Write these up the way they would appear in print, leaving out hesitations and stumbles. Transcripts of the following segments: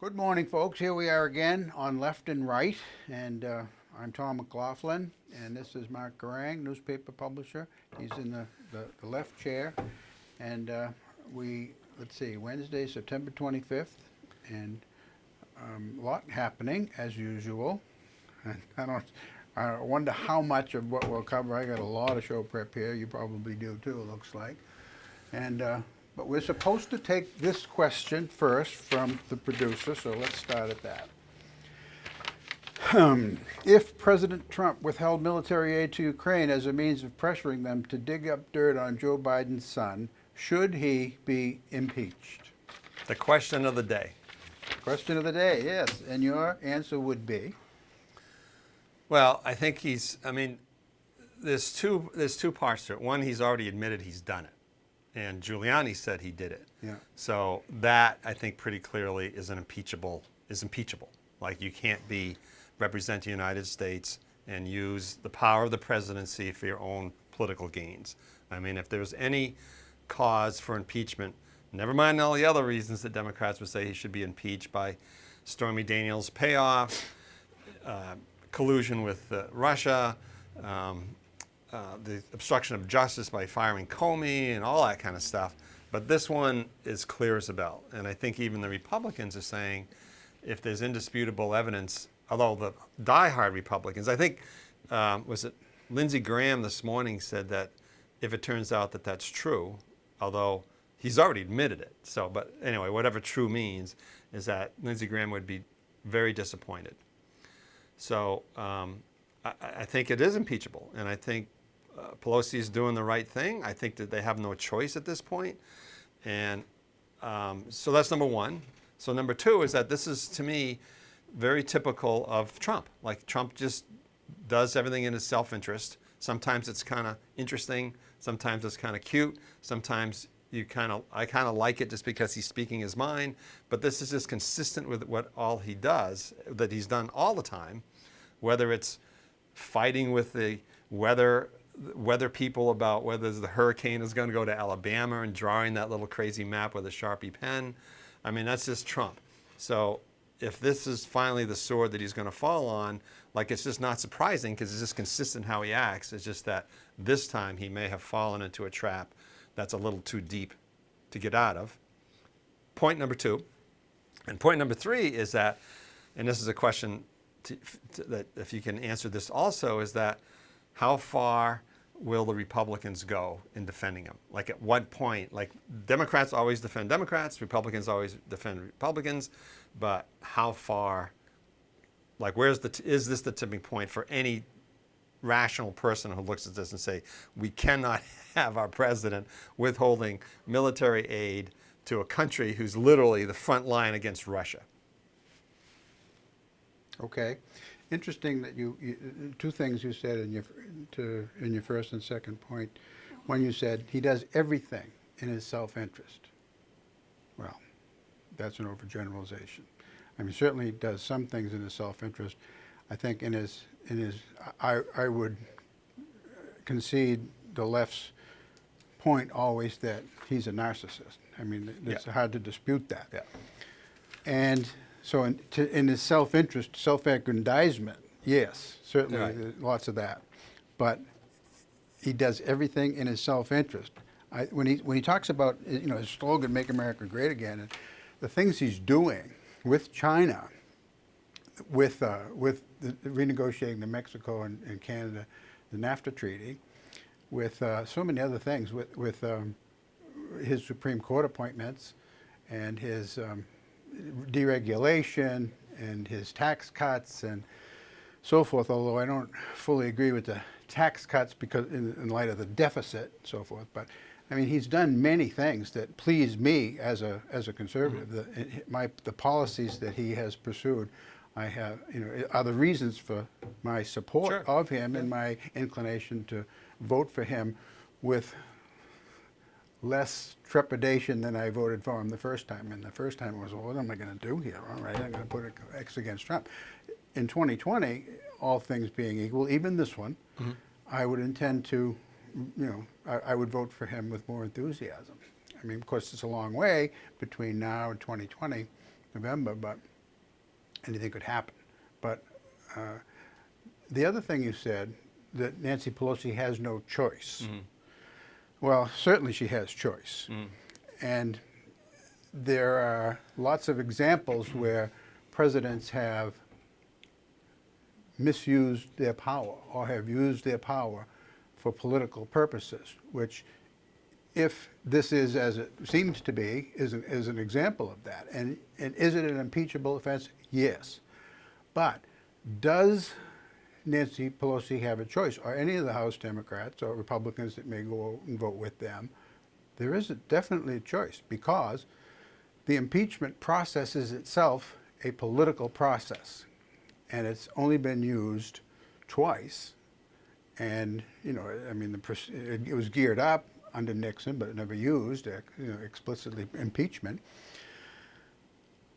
Good morning, folks. Here we are again on Left and Right, and I'm Tom McLaughlin, and this is Mark Guerringue, newspaper publisher. He's in the left chair, and let's see, Wednesday, September 25th, and a lot happening, as usual. And I wonder how much of what we'll cover. I got a lot of show prep here. You probably do too, it looks like. And but we're supposed to take this question first from the producer, so let's start at that. If President Trump withheld military aid to Ukraine as a means of pressuring them to dig up dirt on Joe Biden's son, should he be impeached? The question of the day. Question of the day, yes. And your answer would be? Well, I think there's two parts to it. One, he's already admitted he's done it. And Giuliani said he did it. Yeah. So that, I think, pretty clearly is impeachable. Like, you can't represent the United States and use the power of the presidency for your own political gains. I mean, if there's any cause for impeachment, never mind all the other reasons that Democrats would say he should be impeached by Stormy Daniels' payoff, collusion with Russia, the obstruction of justice by firing Comey and all that kind of stuff. But this one is clear as a bell. And I think even the Republicans are saying if there's indisputable evidence, although the diehard Republicans, I think, was it Lindsey Graham this morning said that if it turns out that that's true, although he's already admitted it. So, but anyway, whatever true means is that Lindsey Graham would be very disappointed. So I think it is impeachable. And I think Pelosi is doing the right thing. I think that they have no choice at this point. And so that's number one. So number two is that this is, to me, very typical of Trump. Like, Trump just does everything in his self-interest. Sometimes it's kind of interesting. Sometimes it's kind of cute. Sometimes I kind of like it just because he's speaking his mind. But this is just consistent with what all he does, that he's done all the time, whether it's fighting with the weather people about whether the hurricane is going to go to Alabama and drawing that little crazy map with a Sharpie pen. I mean, that's just Trump. So if this is finally the sword that he's going to fall on, like, it's just not surprising because it's just consistent how he acts. It's just that this time he may have fallen into a trap that's a little too deep to get out of. Point number two. And point number three is that, and this is a question that if you can answer this also, is that how far will the Republicans go in defending him? Like, at what point? Like, Democrats always defend Democrats, Republicans always defend Republicans, but how far? Like, is this the tipping point for any rational person who looks at this and say, we cannot have our president withholding military aid to a country who's literally the front line against Russia? Okay. Interesting that you two things you said in your first and second point. One, you said he does everything in his self-interest. Well, that's an overgeneralization. I mean, certainly he does some things in his self-interest. I think I would concede the left's point always that he's a narcissist. I mean, it's hard to dispute that. Yeah. And so in his self-interest, self-aggrandizement, yes, certainly Right. lots of that. But he does everything in his self-interest. When he talks about, his slogan, "Make America Great Again," and the things he's doing with China, with renegotiating the Mexico and Canada, the NAFTA treaty, with so many other things, with his Supreme Court appointments and his deregulation and his tax cuts and so forth, although I don't fully agree with the tax cuts because in light of the deficit and so forth. But I mean, he's done many things that please me as a conservative. Mm-hmm. The policies that he has pursued, are the reasons for my support of him and my inclination to vote for him with less trepidation than I voted for him the first time. And the first time was, well, what am I going to do here? All right, I'm going to put an X against Trump. In 2020, all things being equal, even this one, mm-hmm. I would intend to, I would vote for him with more enthusiasm. I mean, of course, it's a long way between now and 2020, November, but anything could happen. But the other thing you said, that Nancy Pelosi has no choice. Well, certainly she has choice. And there are lots of examples where presidents have misused their power or have used their power for political purposes, which, if this is as it seems to be, is an example of that. And is it an impeachable offense? Yes. But does Nancy Pelosi have a choice, or any of the House Democrats or Republicans that may go and vote with them? There is definitely a choice, because the impeachment process is itself a political process, and it's only been used twice. And I mean, it was geared up under Nixon, but it never used explicitly impeachment.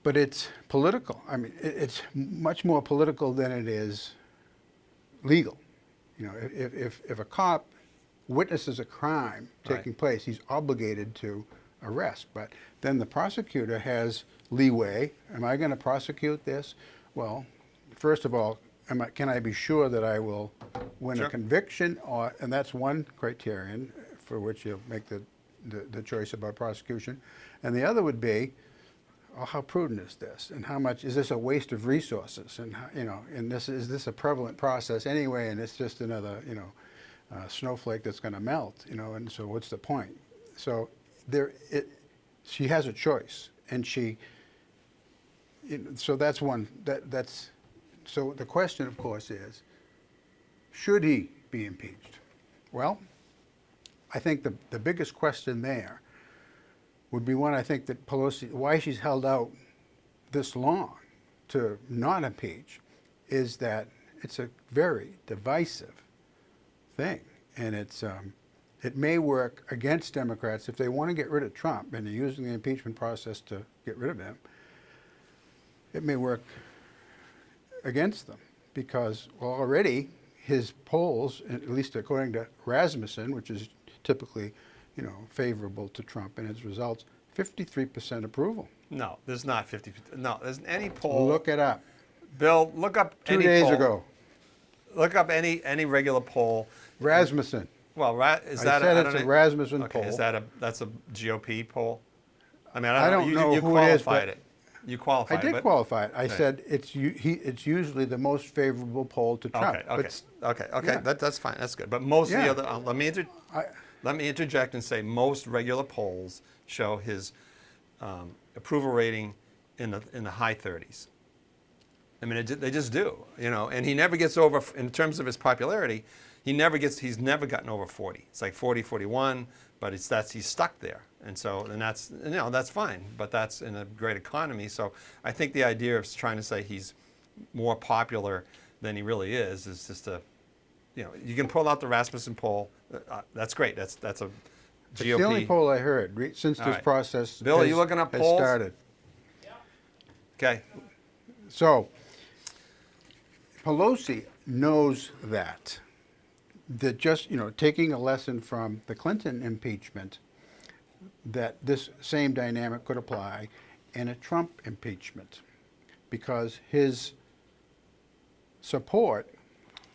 But it's political. I mean, it's much more political than it is legal. If a cop witnesses a crime taking place, he's obligated to arrest. But then the prosecutor has leeway. Am I going to prosecute this? Well, first of all, can I be sure that I will win a conviction? And that's one criterion for which you'll make the choice about prosecution. And the other would be, how prudent is this, and how much is this a waste of resources, and and is this a prevalent process anyway, and it's just another snowflake that's going to melt, and so what's the point? So she has a choice, and so that's one that's so the question, of course, is, should he be impeached? Well, I think the biggest question there would be one, I think, that Pelosi, why she's held out this long to not impeach, is that it's a very divisive thing. And it may work against Democrats if they want to get rid of Trump and they're using the impeachment process to get rid of him. It may work against them because, well, already his polls, at least according to Rasmussen, which is typically favorable to Trump and his results, 53% approval. No, there's not 50%. No, there's any poll. Look it up. Bill, look up any 2 days poll. ago. Look up any regular poll. Rasmussen. Well, is I that said it's a Rasmussen okay, poll. That's a GOP poll? I mean, I don't know you who it is, qualified but it. You qualified I it. did qualify it. I said it's usually the most favorable poll to Trump. Okay. Yeah. That's fine. That's good. But most of the Yeah. other, let me interject and say most regular polls show his approval rating in the high 30s. I mean, they just do, and he never gets over, in terms of his popularity, he's never gotten over 40. It's like 40, 41, but he's stuck there. And so, that's fine, but that's in a great economy. So I think the idea of trying to say he's more popular than he really is just you can pull out the Rasmussen poll. That's great. That's a GOP. It's the only poll I heard since this process Bill, are you looking up has polls? started. Yeah. Okay. So Pelosi knows that just, taking a lesson from the Clinton impeachment, that this same dynamic could apply in a Trump impeachment, because his support,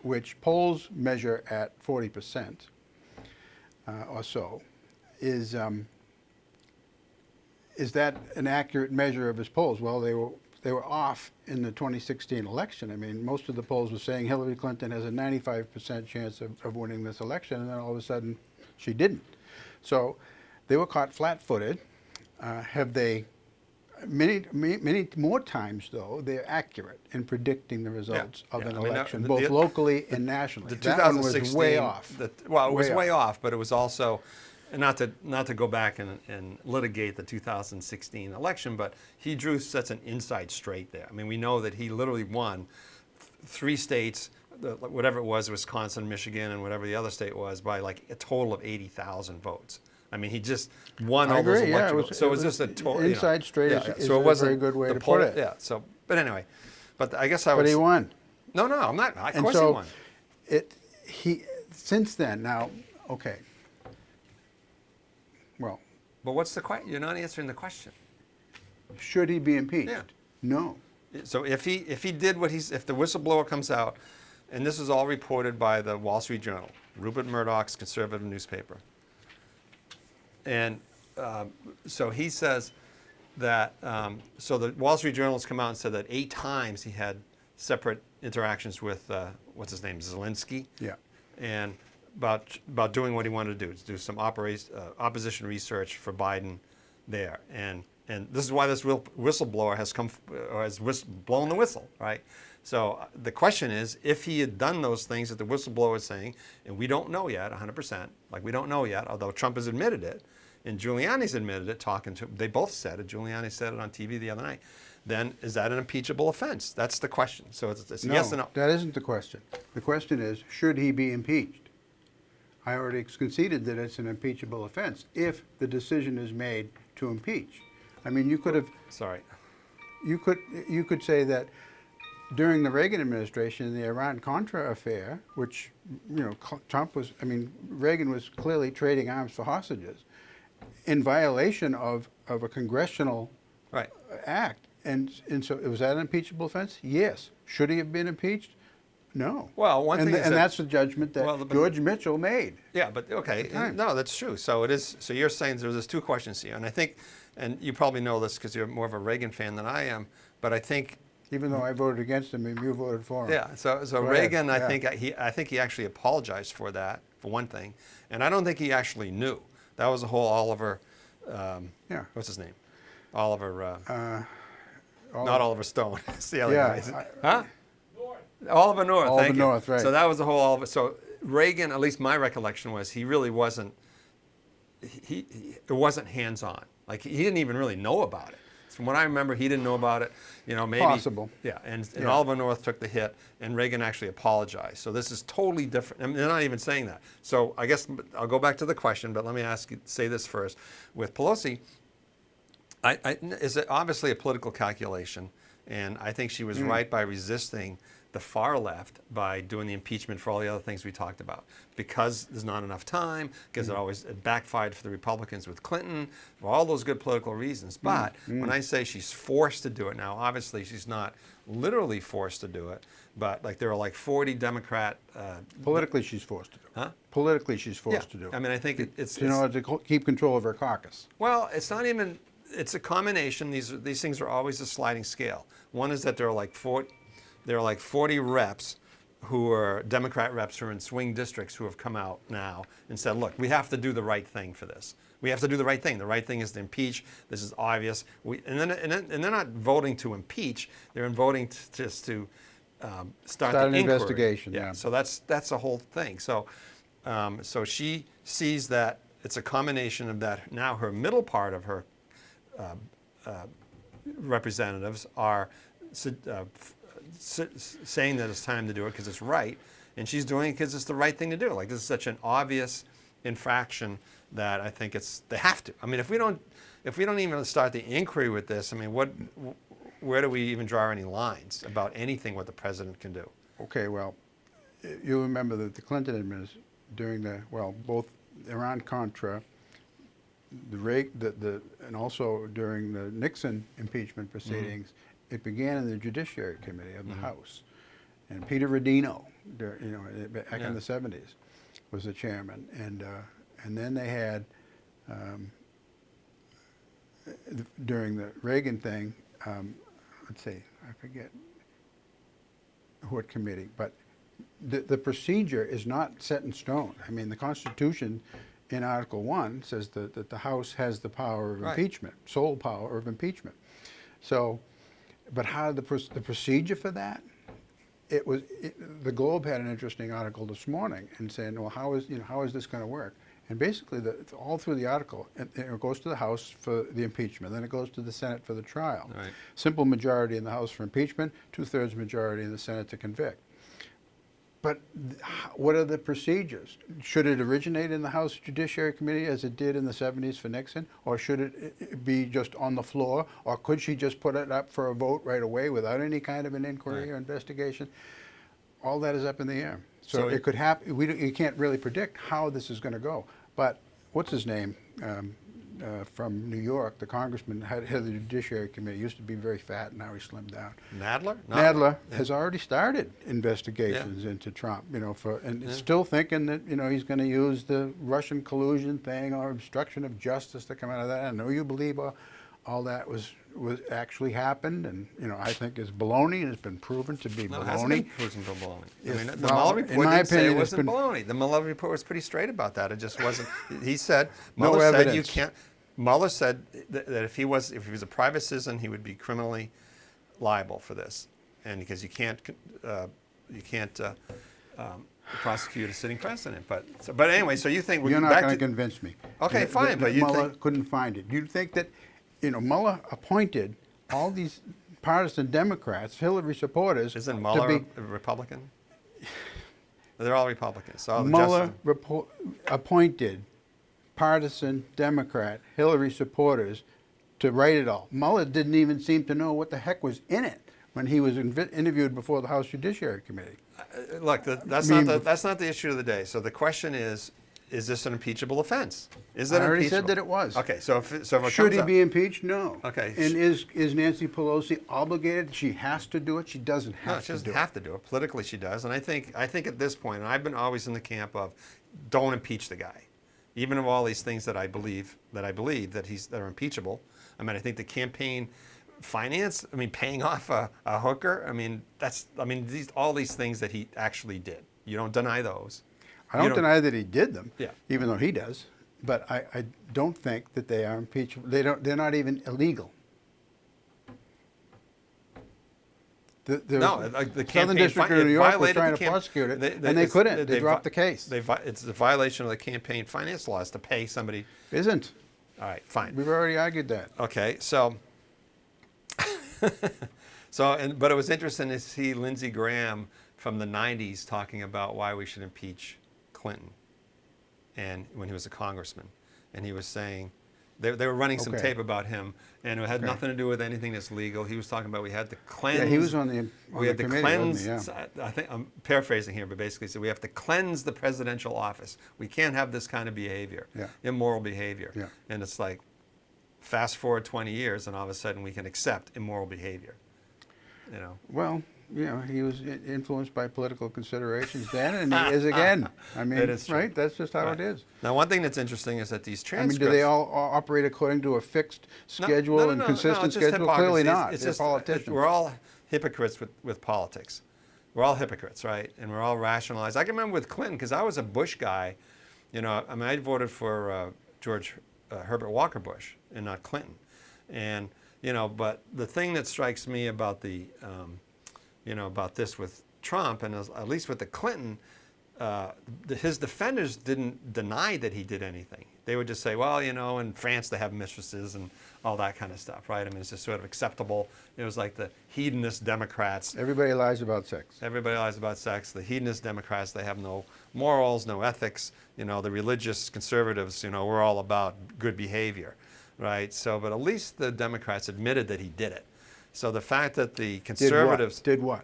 which polls measure at 40% or so, is that an accurate measure of his polls? Well, they were off in the 2016 election. I mean, most of the polls were saying Hillary Clinton has a 95% chance of winning this election, and then all of a sudden she didn't. So they were caught flat-footed. Have they, many more times though, they're accurate in predicting the results of an election, both locally and nationally. The That one was 2016 way off. It was way off, but it was also, and not to go back and litigate the 2016 election, but he drew such an inside straight there. I mean, we know that he literally won 3 states, whatever it was, Wisconsin, Michigan, and whatever the other state was, by like a total of 80,000 votes. I mean, he just won all those electoral. So it was just a total inside straight. Is so it wasn't a very good way the to poll, put it. Yeah. So, but anyway, but I guess I was. But he won. No, I'm not. Of And course so he won. since then, now, okay. Well, But what's the question? You're not answering the question. should he be impeached? Yeah. No. So if he did what if the whistleblower comes out, and this is all reported by the Wall Street Journal, Rupert Murdoch's conservative newspaper, and so he says that, so the Wall Street Journal has come out and said that 8 times he had separate interactions with, what's his name, Zelensky? Yeah. And about doing what he wanted to do some opposition research for Biden there. And this is why this whistleblower has blown the whistle, right? So the question is, if he had done those things that the whistleblower is saying, and we don't know yet 100%, like we don't know yet, although Trump has admitted it, and Giuliani's admitted it, they both said it, Giuliani said it on TV the other night, then is that an impeachable offense? That's the question. So it's No, yes and no. that isn't the question. The question is, should he be impeached? I already conceded that it's an impeachable offense if the decision is made to impeach. I mean, you could have, Sorry. you could say that during the Reagan administration, the Iran-Contra affair, which, you know, Reagan was clearly trading arms for hostages in violation of a congressional Right. act. And so was that an impeachable offense? Yes. Should he have been impeached? No. Well, one thing is and that- that's the judgment that Well, but- George Mitchell made. Yeah, but okay, time. no, that's true. So it is. So you're saying there's 2 questions here, and I think, and you probably know this because you're more of a Reagan fan than I am, but I think, Even though I voted against him and you voted for him. yeah. So Go ahead, Reagan, yeah. I think he actually apologized for that, for one thing, and I don't think he actually knew. That was the whole Oliver. Yeah. What's his name? Oliver. All- Not Oliver Stone. It's the other Yeah, guy. Huh? Oliver North. Oliver Thank you. North, right. So that was the whole Oliver. So Reagan, at least my recollection was, he really wasn't. It wasn't hands-on. Like he didn't even really know about it. From what I remember, he didn't know about it. You know, maybe Possible. Yeah, and Yeah. Oliver North took the hit, and Reagan actually apologized. So this is totally different. I mean, they're not even saying that. So I guess I'll go back to the question, but let me say this first. With Pelosi, is it obviously a political calculation, and I think she was right by resisting the far left by doing the impeachment for all the other things we talked about. Because there's not enough time, because it backfired for the Republicans with Clinton, for all those good political reasons. But when I say she's forced to do it now, obviously she's not literally forced to do it, but like there are like 40 Democrat. Politically, she's forced to do it. Huh? Politically, she's forced to do it. I mean, I think it's in order to keep control of her caucus. well, it's not even. It's a combination. These things are always a sliding scale. One is that there are like 40 reps who are Democrat reps who are in swing districts who have come out now and said, look, we have to do the right thing for this. We have to do the right thing. The right thing is to impeach. This is obvious. And they're not voting to impeach. They're voting just to start the an inquiry. investigation. Yeah. So that's the whole thing. So so she sees that it's a combination of that. Now her middle part of her representatives are saying that it's time to do it because it's right, and she's doing it because it's the right thing to do. Like this is such an obvious infraction that I think they have to. I mean, if we don't even start the inquiry with this, I mean, where do we even draw any lines about anything what the president can do? Okay, well, you'll remember that the Clinton administration, both Iran-Contra, and also during the Nixon impeachment proceedings, it began in the Judiciary Committee of the House, and Peter Rodino, back in the '70s, was the chairman, and then they had during the Reagan thing, let's see, I forget what committee, but the procedure is not set in stone. I mean, the Constitution in Article 1 says that the House has the power of impeachment, sole power of impeachment. So, but how the procedure for that? The Globe had an interesting article this morning and saying, well, how is this going to work? And basically, all through the article, it goes to the House for the impeachment, then it goes to the Senate for the trial. Right. Simple majority in the House for impeachment, 2/3 majority in the Senate to convict. But what are the procedures? Should it originate in the House Judiciary Committee as it did in the '70s for Nixon? Or should it be just on the floor? Or could she just put it up for a vote right away without any kind of an inquiry or investigation? All that is up in the air. So it could happen. You can't really predict how this is going to go. But what's his name? from New York, the congressman, head of the Judiciary Committee, used to be very fat, now he slimmed down. Nadler? No. Nadler has already started investigations into Trump, and still thinking that, he's going to use the Russian collusion thing or obstruction of justice to come out of that. I know you believe all that was actually happened, and I think is baloney, and it's been proven to be No, baloney. it hasn't been proven to be baloney. I mean, the well, Mueller in report my didn't say opinion, it it's wasn't been- baloney. The Mueller report was pretty straight about that. It just wasn't. He said No Mueller said you evidence. can't. Mueller said that if he was a private citizen, he would be criminally liable for this, and because you can't prosecute a sitting president. But anyway, so you think You're not back going to to convince me. Okay, fine, that but you Mueller think- couldn't find it. You think that, Mueller appointed all these partisan Democrats, Hillary supporters, isn't to Mueller be a Republican? They're all Republicans. So all the Mueller justice- appointed partisan Democrat Hillary supporters to write it all. Mueller didn't even seem to know what the heck was in it when he was interviewed before the House Judiciary Committee. Look, that's not the issue of the day. So the question is this an impeachable offense? Is it I already impeachable? said that it was. Okay, so if it Should comes he up- be impeached? No. Okay. And is Nancy Pelosi obligated? She has to do it. She doesn't No, have she to doesn't do have to do it. Politically, she does. And I think at this point, and I've been always in the camp of, don't impeach the guy, even of all these things that I believe that are impeachable. I mean, I think the campaign finance. I mean, paying off a hooker. I mean, all these things that he actually did. You don't deny those. I don't deny that he did them, Yeah. even though he does. But I don't think that they are impeachable. They're not even illegal. No, like the Southern campaign District of New York was trying to prosecute it, and they couldn't. They dropped the case. It's a violation of the campaign finance laws to pay somebody. Isn't. All right, fine. We've already argued that. Okay, so, but it was interesting to see Lindsey Graham from the 90s talking about why we should impeach Clinton, and when he was a congressman, and he was saying, they were running some Okay. tape about him, and it had Okay. nothing to do with anything that's legal. He was talking about we had to cleanse. Yeah, he was on the we had to committee, cleanse. wasn't he? Yeah. I think I'm paraphrasing here, but basically, so we have to cleanse the presidential office. We can't have this kind of behavior, Yeah. immoral behavior. Yeah. And it's like, fast forward 20 years, and all of a sudden we can accept immoral behavior. Well, he was influenced by political considerations then, and he is again. I mean, That is true. right? That's just how Right. it is. Now, one thing that's interesting is that these I transcripts. mean, do they all operate according to a fixed schedule No, and no, consistent it's just schedule? Clearly hypocrisy. not. It's They're just, politicians. we're all hypocrites with politics. We're all hypocrites, right? And we're all rationalized. I can remember with Clinton, because I was a Bush guy. I mean, I voted for George Herbert Walker Bush and not Clinton. And, but the thing that strikes me about about this with Trump, and at least with the Clinton, his defenders didn't deny that he did anything. They would just say, well, in France they have mistresses and all that kind of stuff, right? I mean, it's just sort of acceptable. It was like the hedonist Democrats. Everybody lies about sex. Everybody lies about sex. The hedonist Democrats, they have no morals, no ethics. The religious conservatives, we're all about good behavior, right? So, but at least the Democrats admitted that he did it. So the fact that the conservatives Did what?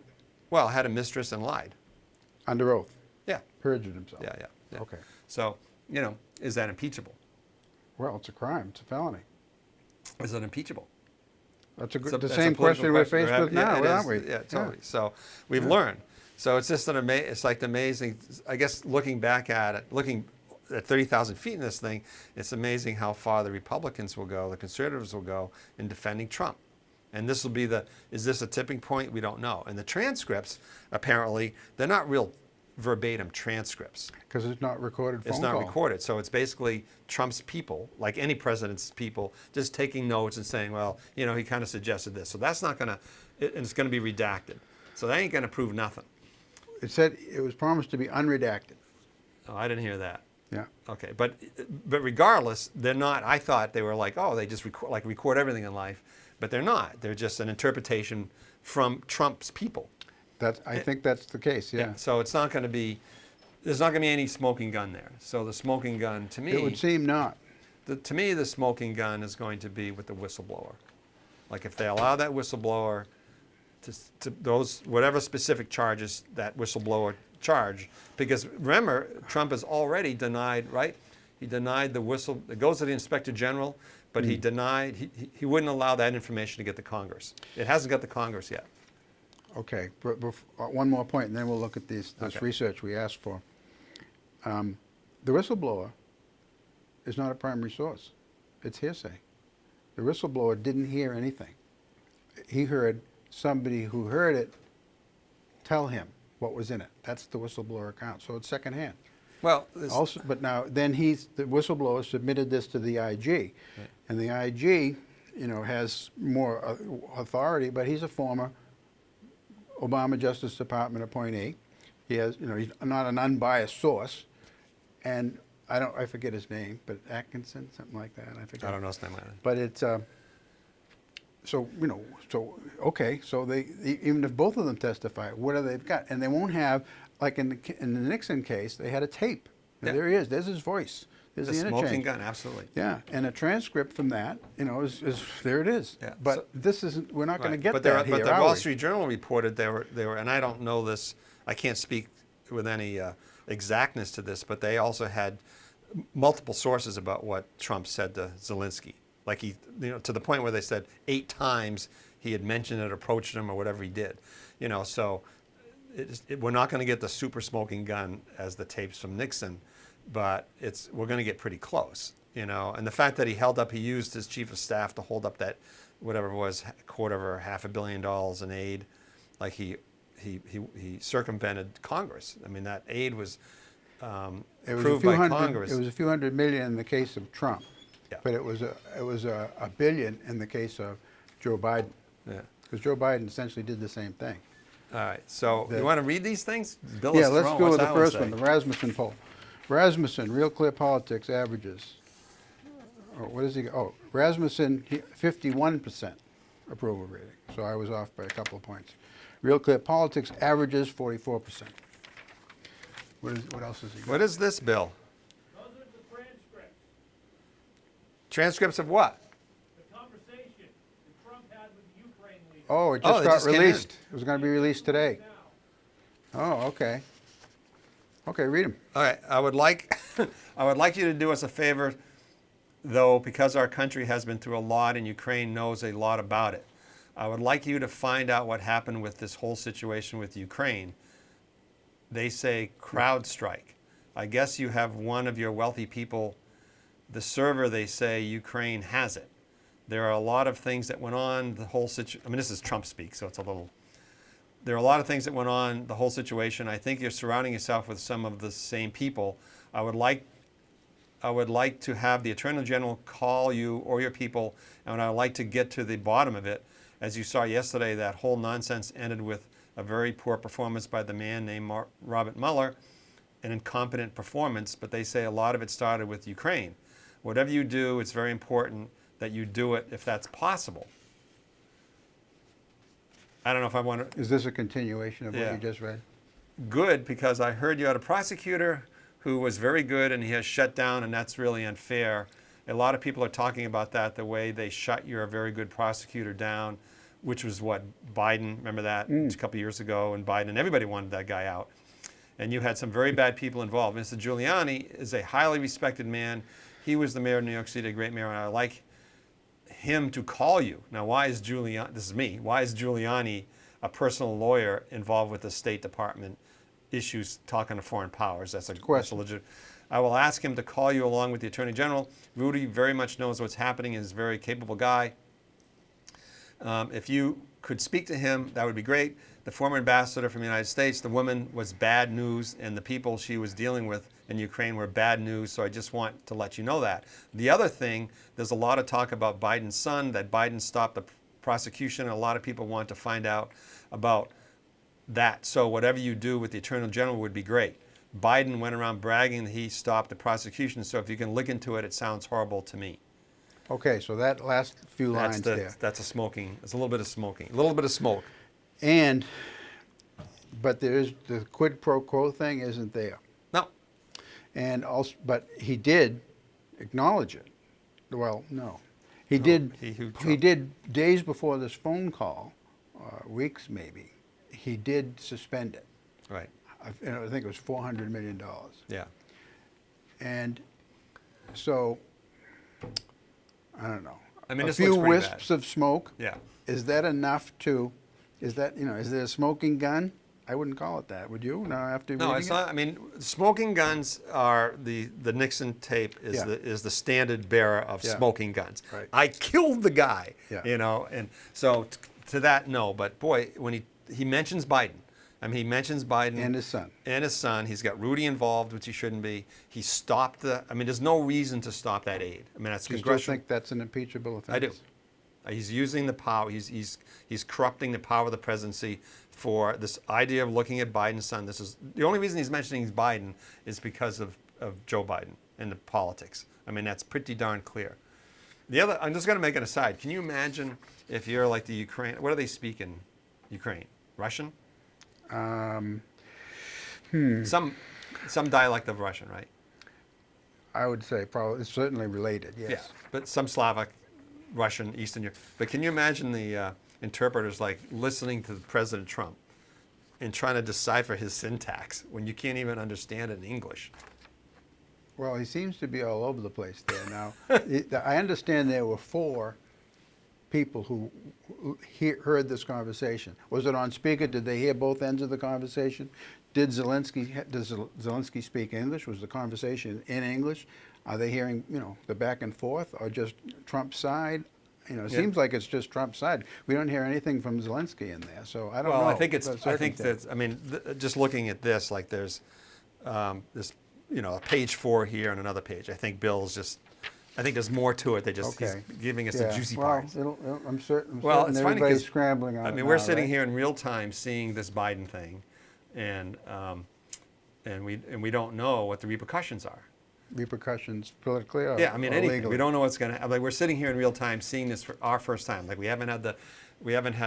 well, had a mistress and lied. Under oath. Yeah. Perjured himself. Yeah. Okay. So, is that impeachable? Well, it's a crime. It's a felony. Is it impeachable? That's the That's a same political question we're faced We're with having- now, it aren't is. we? Yeah, totally. So we've learned. So it's just it's like amazing, I guess, looking back at it, looking at 30,000 feet in this thing, it's amazing how far the Republicans will go, the conservatives will go in defending Trump. And this will be is this a tipping point? We don't know. And the transcripts, apparently, they're not real verbatim transcripts. Because it's not recorded phone It's not call. recorded. So it's basically Trump's people, like any president's people, just taking notes and saying, well, he kind of suggested this. So that's not going to, and it's going to be redacted. So that ain't going to prove nothing. It said it was promised to be unredacted. Oh, I didn't hear that. Yeah. Okay, but regardless, they're not. I thought they were like, oh, they just record everything in life, but they're not. They're just an interpretation from Trump's people. I think that's the case, yeah. So it's not going to be. There's not going to be any smoking gun there. So the smoking gun, to me, It would seem not. to me, the smoking gun is going to be with the whistleblower. Like if they allow that whistleblower to those whatever specific charges that whistleblower charge, because remember, Trump has already denied, right? He denied the whistle. It goes to the Inspector General, but he denied, he wouldn't allow that information to get to Congress. It hasn't got to Congress yet. Okay, one more point, and then we'll look at this Okay. research we asked for. The whistleblower is not a primary source. It's hearsay. The whistleblower didn't hear anything. He heard somebody who heard it tell him what was in it. That's the whistleblower account. So it's secondhand. Well, Also, but now then the whistleblower submitted this to the IG, right. and the IG, has more authority. But he's a former Obama Justice Department appointee. He has, he's not an unbiased source, and I forget his name, but Atkinson, something like that. I forget. I don't know his name either. But it's okay. So they even if both of them testify, what do they've got? And they won't have, like in the Nixon case, they had a tape. And Yeah. there he is. There's his voice. There's The the smoking interchange. gun, absolutely. Yeah, and a transcript from that, is there it is. Yeah, But so- this isn't. We're not going to Right. get but that here, But the are Wall we? Street Journal reported they were, and I don't know this, I can't speak with any exactness to this, but they also had multiple sources about what Trump said to Zelensky. Like to the point where they said 8 times he had mentioned it, approached him, or whatever he did. So we're not going to get the super smoking gun as the tapes from Nixon, but we're going to get pretty close. And the fact that he used his chief of staff to hold up that, whatever it was, $250 million in aid, like he circumvented Congress. I mean, that aid was approved by Congress. It was a few hundred million in the case of Trump, Yeah. but it was a billion in the case of Joe Biden. Yeah. Because Joe Biden essentially did the same thing. All right. So The- you want to read these things? Bill Yeah, is let's thrown. go What's with the that one first say? one, the Rasmussen poll. Rasmussen, Real Clear Politics averages. What does he go? Oh, Rasmussen, 51% approval rating. So I was off by a couple of points. Real Clear Politics averages 44%. What else is he got? What is this, Bill? Those are the transcripts. Transcripts of what? The conversation that Trump had with the Ukraine leader. Oh, it Oh, just they got just came in. released. It was going to be released today. Now, Oh, okay. Okay, read them. All right. I would like you to do us a favor, though, because our country has been through a lot and Ukraine knows a lot about it. I would like you to find out what happened with this whole situation with Ukraine. They say crowd strike. I guess you have one of your wealthy people, the server, they say Ukraine has it. There are a lot of things that went on, the whole situation. I mean, this is Trump speak, so it's a little. There are a lot of things that went on, the whole situation. I think you're surrounding yourself with some of the same people. I would like to have the Attorney General call you or your people, and I would like to get to the bottom of it. As you saw yesterday, that whole nonsense ended with a very poor performance by the man named Robert Mueller, an incompetent performance, but they say a lot of it started with Ukraine. Whatever you do, it's very important that you do it if that's possible. I don't know if I want to. Is this a continuation of what Yeah. you just read? Good, because I heard you had a prosecutor who was very good and he has shut down, and that's really unfair. A lot of people are talking about that, the way they shut your very good prosecutor down, which was what, Biden, remember that a couple years ago, and Biden, everybody wanted that guy out. And you had some very bad people involved. Mr. Giuliani is a highly respected man. He was the mayor of New York City, a great mayor, and I like him to call you. Now, why is Giuliani, this is me, why is Giuliani, a personal lawyer, involved with the State Department issues talking to foreign powers? That's a Question. legit. I will ask him to call you along with the Attorney General. Rudy very much knows what's happening and is a very capable guy. If you could speak to him, that would be great. The former ambassador from the United States, the woman was bad news, and the people she was dealing with in Ukraine were bad news, so I just want to let you know that. The other thing, there's a lot of talk about Biden's son, that Biden stopped the prosecution, and a lot of people want to find out about that. So whatever you do with the Attorney General would be great. Biden went around bragging that he stopped the prosecution, so if you can look into it, it sounds horrible to me. Okay, so that last few lines there. That's a smoking. It's a little bit of smoking. A little bit of smoke. But there is the quid pro quo thing isn't there. No. And also, but he did acknowledge it. Well, no, he did. He did days before this phone call, weeks maybe. He did suspend it. Right. I think it was $400 million. Yeah. And So, I don't know. I mean, a this few looks pretty wisps bad. of smoke. Yeah. Is that enough to? Is that is there a smoking gun? I wouldn't call it that. Would you? Now after No, reading it's it? not. I mean, smoking guns are the Nixon tape is Yeah. the standard bearer of Yeah. smoking guns. Right. I killed the guy. Yeah. And so to that, no. But boy, when he mentions Biden, I mean, he mentions Biden And his son. and his son. He's got Rudy involved, which he shouldn't be. He stopped the. I mean, there's no reason to stop that aid. I mean, that's Do you still congressional. think that's an impeachable offense? I do. He's using the power. He's corrupting the power of the presidency for this idea of looking at Biden's son. This is the only reason he's mentioning Biden is because of Joe Biden and the politics. I mean, that's pretty darn clear. The other, I'm just going to make an aside. Can you imagine if you're like the Ukraine? What do they speak in Ukraine? Russian? Some dialect of Russian, right? I would say probably it's certainly related. Yes. Yeah, but some Slavic, Russian, Eastern Europe. But can you imagine the interpreters like listening to President Trump and trying to decipher his syntax when you can't even understand it in English? Well, he seems to be all over the place there now. I understand there were 4 people who heard this conversation. Was it on speaker? Did they hear both ends of the conversation? Does Zelensky speak English? Was the conversation in English? Are they hearing, the back and forth, or just Trump's side? It Yeah. seems like it's just Trump's side. We don't hear anything from Zelensky in there, so I don't know. Well, I think the circumstance. I mean, just looking at this, like there's this, page 4 here and another page. I think I think there's more to it. He's giving us the juicy parts. I'm certain. Well, it's funny everybody's 'cause, scrambling on I it mean, we're now, sitting right? here in real time seeing this Biden thing, and we don't know what the repercussions are. Repercussions politically or Yeah, I mean, or anything. legally? We don't know what's going to happen. Like, we're sitting here in real time seeing this for our first time. Like, we haven't had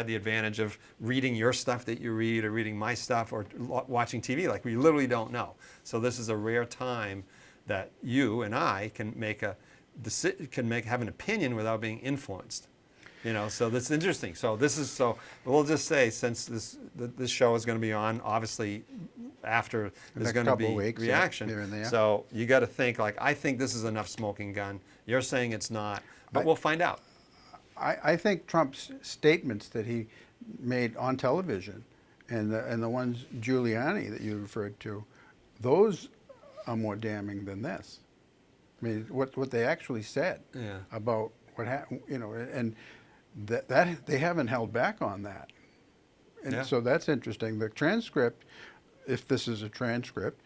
the advantage of reading your stuff that you read or reading my stuff or watching TV. Like, we literally don't know. So this is a rare time that you and I can have an opinion without being influenced. So that's interesting. So we'll just say, since this show is going to be on, obviously after there's next going to couple be of weeks, reaction. here and there. So you got to think, like, I think this is enough smoking gun. You're saying it's not, but we'll find out. I think Trump's statements that he made on television and the ones Giuliani that you referred to, those are more damning than this. I mean, what they actually said Yeah. about what happened, and that they haven't held back on that. And Yeah. so that's interesting. The transcript, if this is a transcript,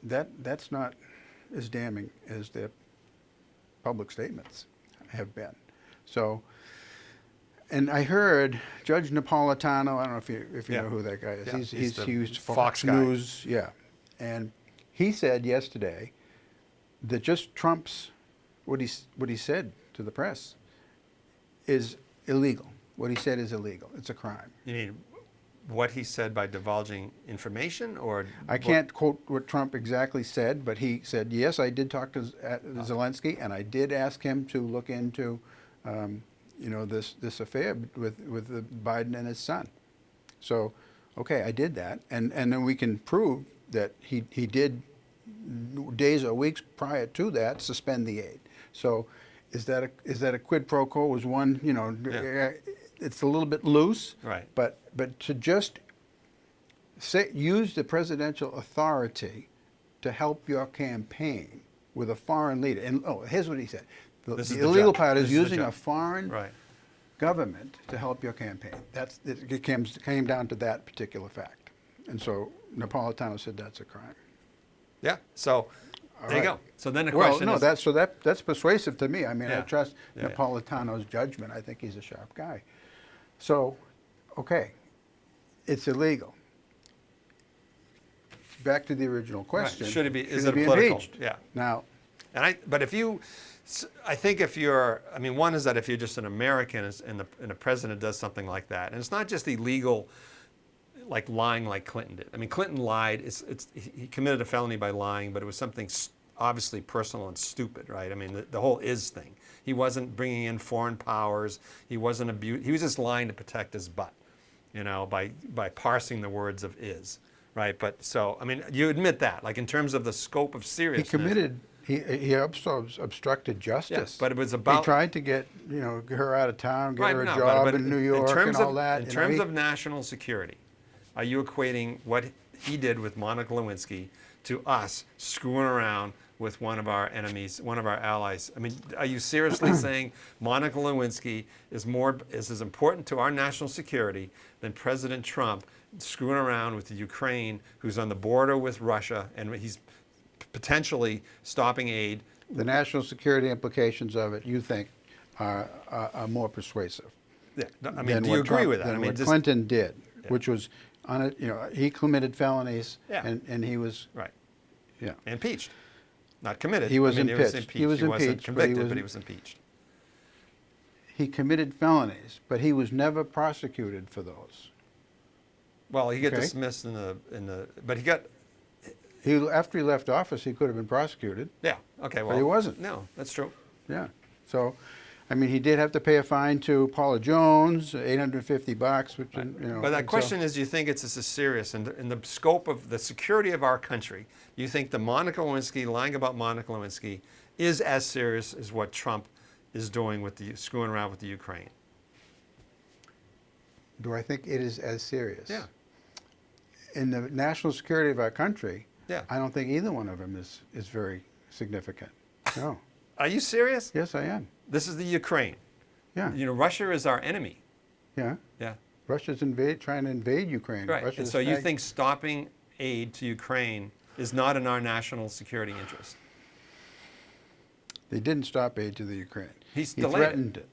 that's not as damning as their public statements have been. So, and I heard Judge Napolitano. I don't know if you Yeah. know who that guy is. Yeah. He's the He used Fox guy. News. Yeah, and he said yesterday that just Trump's what he said to the press is illegal. What he said is illegal. It's a crime. You mean what he said by divulging information, or I can't quote what Trump exactly said, but he said, yes, I did talk to Zelensky, and I did ask him to look into, this affair with the Biden and his son. So, okay, I did that, and then we can prove that he did, days or weeks prior to that, suspend the aid. So, is that a quid pro quo? Was one, Yeah. it's a little bit loose, Right. But to just use the presidential authority to help your campaign with a foreign leader. And here's what he said: the This is the illegal judge. part This is is the using a judge. foreign Right. government to help your campaign. It came down to that particular fact. And so Napolitano said that's a crime. Yeah. So there you right. go. So then the Well, question no, is, that's persuasive to me. I mean, I Yeah. trust Yeah, yeah. Napolitano's judgment. I think he's a sharp guy. So, okay, it's illegal. Back to the original question. Should it be? Is should it he be political? impeached? Yeah. Now, But I think if you're, I mean, one is that if you're just an American and the president does something like that, and it's not just illegal, like lying like Clinton did. I mean, Clinton lied. He committed a felony by lying, but it was something obviously personal and stupid, right? I mean, the whole is thing. He wasn't bringing in foreign powers. He wasn't he was just lying to protect his butt, by parsing the words of is, right? But so, I mean, you admit that, like in terms of the scope of he seriousness. committed He also obstructed justice. Yes, but it was about. He tried to get her out of town, get Right, her a no, job in New York and all that. In terms of national security, are you equating what he did with Monica Lewinsky to us screwing around with one of our enemies, one of our allies? I mean, are you seriously saying Monica Lewinsky is as important to our national security than President Trump screwing around with the Ukraine, who's on the border with Russia, and he's potentially stopping aid? The national security implications of it, you think, are more persuasive. Yeah, I mean, do you agree with that? Than I mean, what Clinton did, which was on it. He committed felonies, Yeah. and he was right. Yeah. Impeached, not committed. He was I mean, impeached. He was wasn't impeached, but convicted, but he was impeached. He committed felonies, but he was never prosecuted for those. Well, he got Okay. dismissed but he got. After he left office, he could have been prosecuted. Yeah. Okay. Well, he wasn't. No, that's true. Yeah. So, I mean, he did have to pay a fine to Paula Jones, $850, which But that question is, do you think it's as serious in the scope of the security of our country? You think the Monica Lewinsky, lying about Monica Lewinsky, is as serious as what Trump is doing with the screwing around with the Ukraine? Do I think it is as serious? Yeah. In the national security of our country, Yeah. I don't think either one of them is very significant. No. Are you serious? Yes, I am. This is the Ukraine. Yeah. You know, Russia is our enemy. Yeah. Yeah. Russia's trying to invade Ukraine. Right. Russia's And so you think stopping aid to Ukraine is not in our national security interest? They didn't stop aid to the Ukraine. He He delayed it. threatened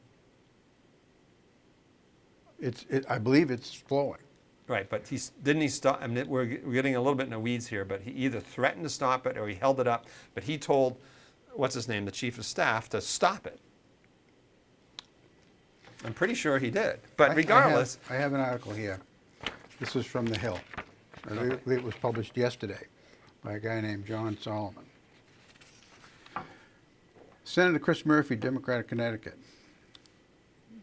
it. I believe it's flowing. Right, but didn't he stop? I mean, we're getting a little bit in the weeds here, but he either threatened to stop it or he held it up. But he told, what's his name, the chief of staff, to stop it. I'm pretty sure he did. But regardless, I have an article here. This is from The Hill. I believe it was published yesterday by a guy named John Solomon. Senator Chris Murphy, Democrat of Connecticut,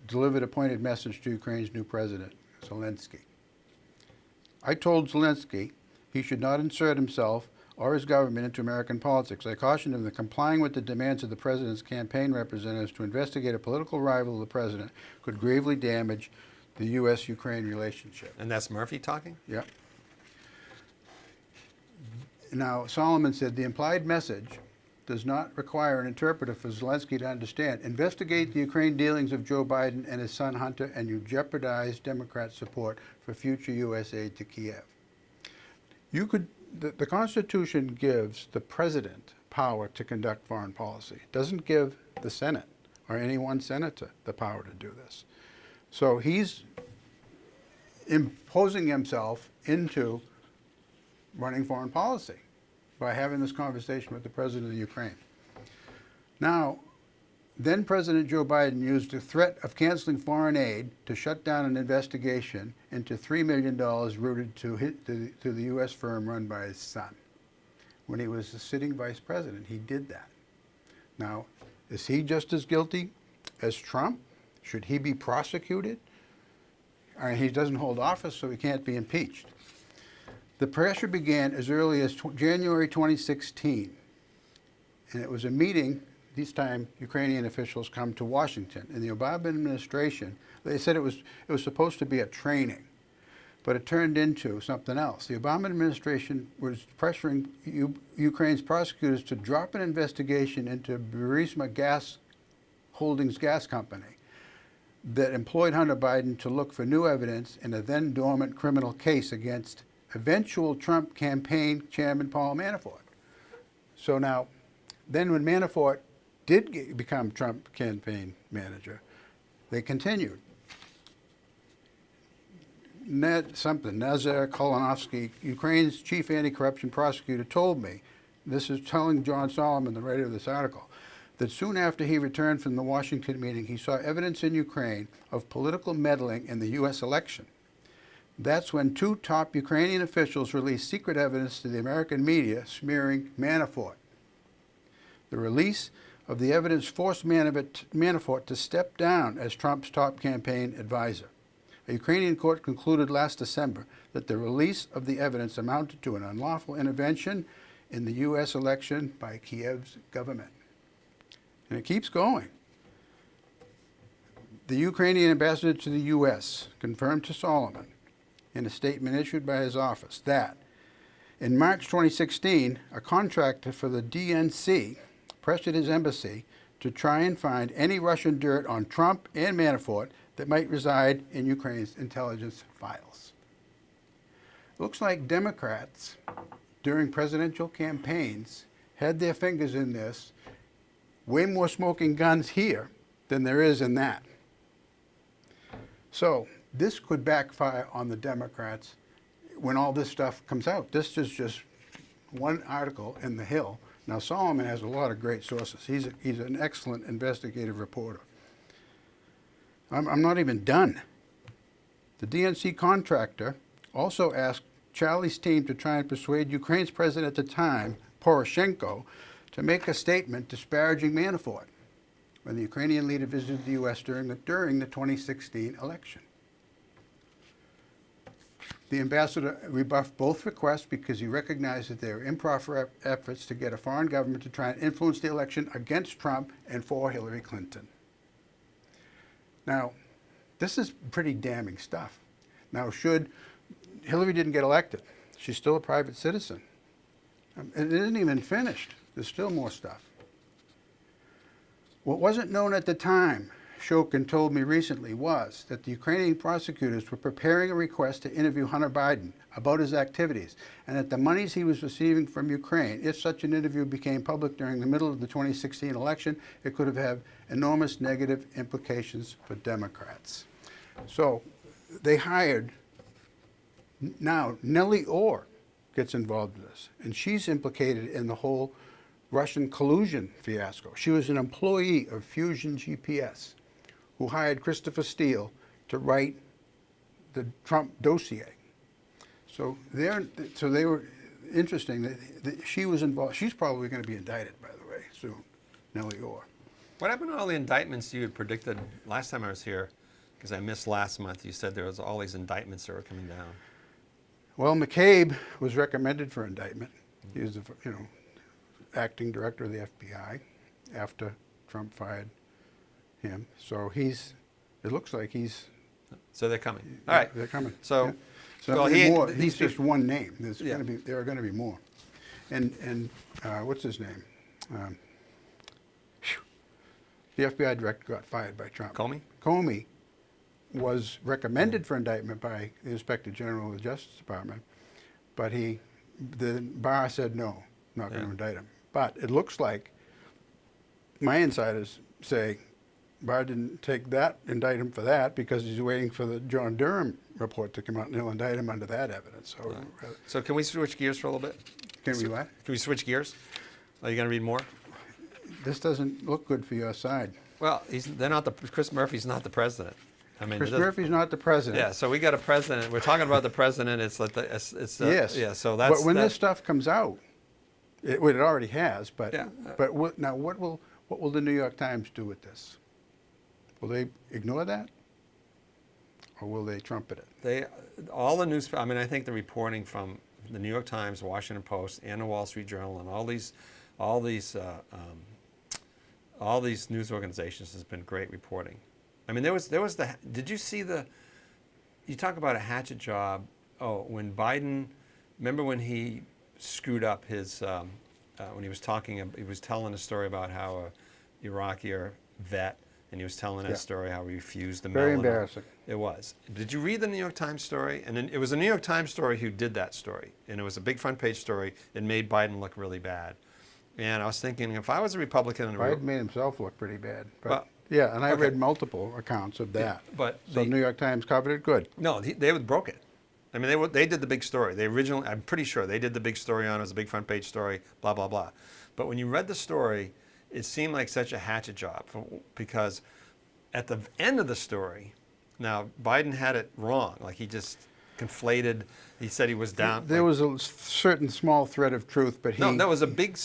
delivered a pointed message to Ukraine's new president, Zelensky. I told Zelensky he should not insert himself or his government into American politics. I cautioned him that complying with the demands of the president's campaign representatives to investigate a political rival of the president could gravely damage the U.S.-Ukraine relationship. and that's Murphy talking? Yep. Now, Solomon said the implied message does not require an interpreter for Zelensky to understand. Investigate the Ukraine dealings of Joe Biden and his son Hunter, and you jeopardize Democrat support for future U.S. aid to Kiev. The Constitution gives the president power to conduct foreign policy. It doesn't give the Senate or any one senator the power to do this. So he's imposing himself into running foreign policy by having this conversation with the president of Ukraine. Now, then President Joe Biden used the threat of canceling foreign aid to shut down an investigation into $3 million routed to the U.S. firm run by his son. When he was the sitting vice president, he did that. Now, is he just as guilty as Trump? Should he be prosecuted? I mean, he doesn't hold office, so he can't be impeached. The pressure began as early as January 2016, and it was a meeting. This time, Ukrainian officials come to Washington. In the Obama administration, they said it was supposed to be a training, but it turned into something else. The Obama administration was pressuring Ukraine's prosecutors to drop an investigation into Burisma Gas Holdings gas company that employed Hunter Biden to look for new evidence in a then dormant criminal case against eventual Trump campaign chairman Paul Manafort. So now, then when Manafort did become Trump campaign manager, they continued. Nazar Kolonovsky, Ukraine's chief anti-corruption prosecutor, told me, this is telling John Solomon, the writer of this article, that soon after he returned from the Washington meeting, he saw evidence in Ukraine of political meddling in the U.S. election. That's when two top Ukrainian officials released secret evidence to the American media smearing Manafort. The release of the evidence forced Manafort to step down as Trump's top campaign advisor. A Ukrainian court concluded last December that the release of the evidence amounted to an unlawful intervention in the U.S. election by Kiev's government. And it keeps going. The Ukrainian ambassador to the U.S. confirmed to Solomon in a statement issued by his office that in March 2016, a contractor for the DNC pressured his embassy to try and find any Russian dirt on Trump and Manafort that might reside in Ukraine's intelligence files. Looks like Democrats during presidential campaigns had their fingers in this. Way more smoking guns here than there is in that. So this could backfire on the Democrats when all this stuff comes out. This is just one article in The Hill. Now, Solomon has a lot of great sources. He's an excellent investigative reporter. I'm not even done. The DNC contractor also asked Charlie's team to try and persuade Ukraine's president at the time, Poroshenko, to make a statement disparaging Manafort when the Ukrainian leader visited the U.S. during the 2016 election. The ambassador rebuffed both requests because he recognized that there were improper efforts to get a foreign government to try and influence the election against Trump and for Hillary Clinton. Now, this is pretty damning stuff. Now, Hillary didn't get elected. She's still a private citizen. It isn't even finished. There's still more stuff. What wasn't known at the time, Shokin told me recently, was that the Ukrainian prosecutors were preparing a request to interview Hunter Biden about his activities, and that the monies he was receiving from Ukraine, if such an interview became public during the middle of the 2016 election, it could have had enormous negative implications for Democrats. So they hired, now Nellie Orr gets involved in this, and she's implicated in the whole Russian collusion fiasco. She was an employee of Fusion GPS, who hired Christopher Steele to write the Trump dossier. So they were interesting. That she was involved. She's probably going to be indicted, by the way, soon, Nellie Orr. What happened to all the indictments you had predicted last time I was here? Because I missed last month. You said there was all these indictments that were coming down. Well, McCabe was recommended for indictment. He was the acting director of the FBI after Trump fired him. So it looks like he's... So they're coming. All right. They're coming. So, yeah. So well, he's just one name. Yeah. There are going to be more. And what's his name? The FBI director got fired by Trump. Comey? Comey was recommended for indictment by the Inspector General of the Justice Department, but the bar said no, not going to indict him. But it looks like my insiders say Barr didn't indict him for that because he's waiting for the John Durham report to come out, and he'll indict him under that evidence. So, So can we switch gears for a little bit? Can we what? Can we switch gears? Are you going to read more? This doesn't look good for your side. Well, Chris Murphy's not the president. I mean, Chris Murphy's not the president. Yeah, so we got a president. We're talking about the president. It's like yes. Yeah, so that's. But when this stuff comes out, it already has. But yeah. But what will the New York Times do with this? Will they ignore that, or will they trumpet it? All the news. I mean, I think the reporting from the New York Times, Washington Post, and the Wall Street Journal, and all these news organizations has been great reporting. I mean, did you see you talk about a hatchet job. Oh, when Biden, remember when he screwed up his, when he was telling a story about how a Iraqi vet, and he was telling that story how he refused the Very medal. embarrassing. It was. Did you read the New York Times story? And it was the New York Times story who did that story. And it was a big front page story. It made Biden look really bad. And I was thinking, if I was a Republican... Biden made himself look pretty bad. But well, yeah, and I okay. read multiple accounts of that. Yeah, but so the New York Times covered it good. No, they broke it. I mean, they did the big story. I'm pretty sure they did the big story on it. It was a big front page story, blah, blah, blah. But when you read the story, it seemed like such a hatchet job because at the end of the story, now Biden had it wrong. Like he just conflated. He said he was down. There was a certain small thread of truth, but there was a big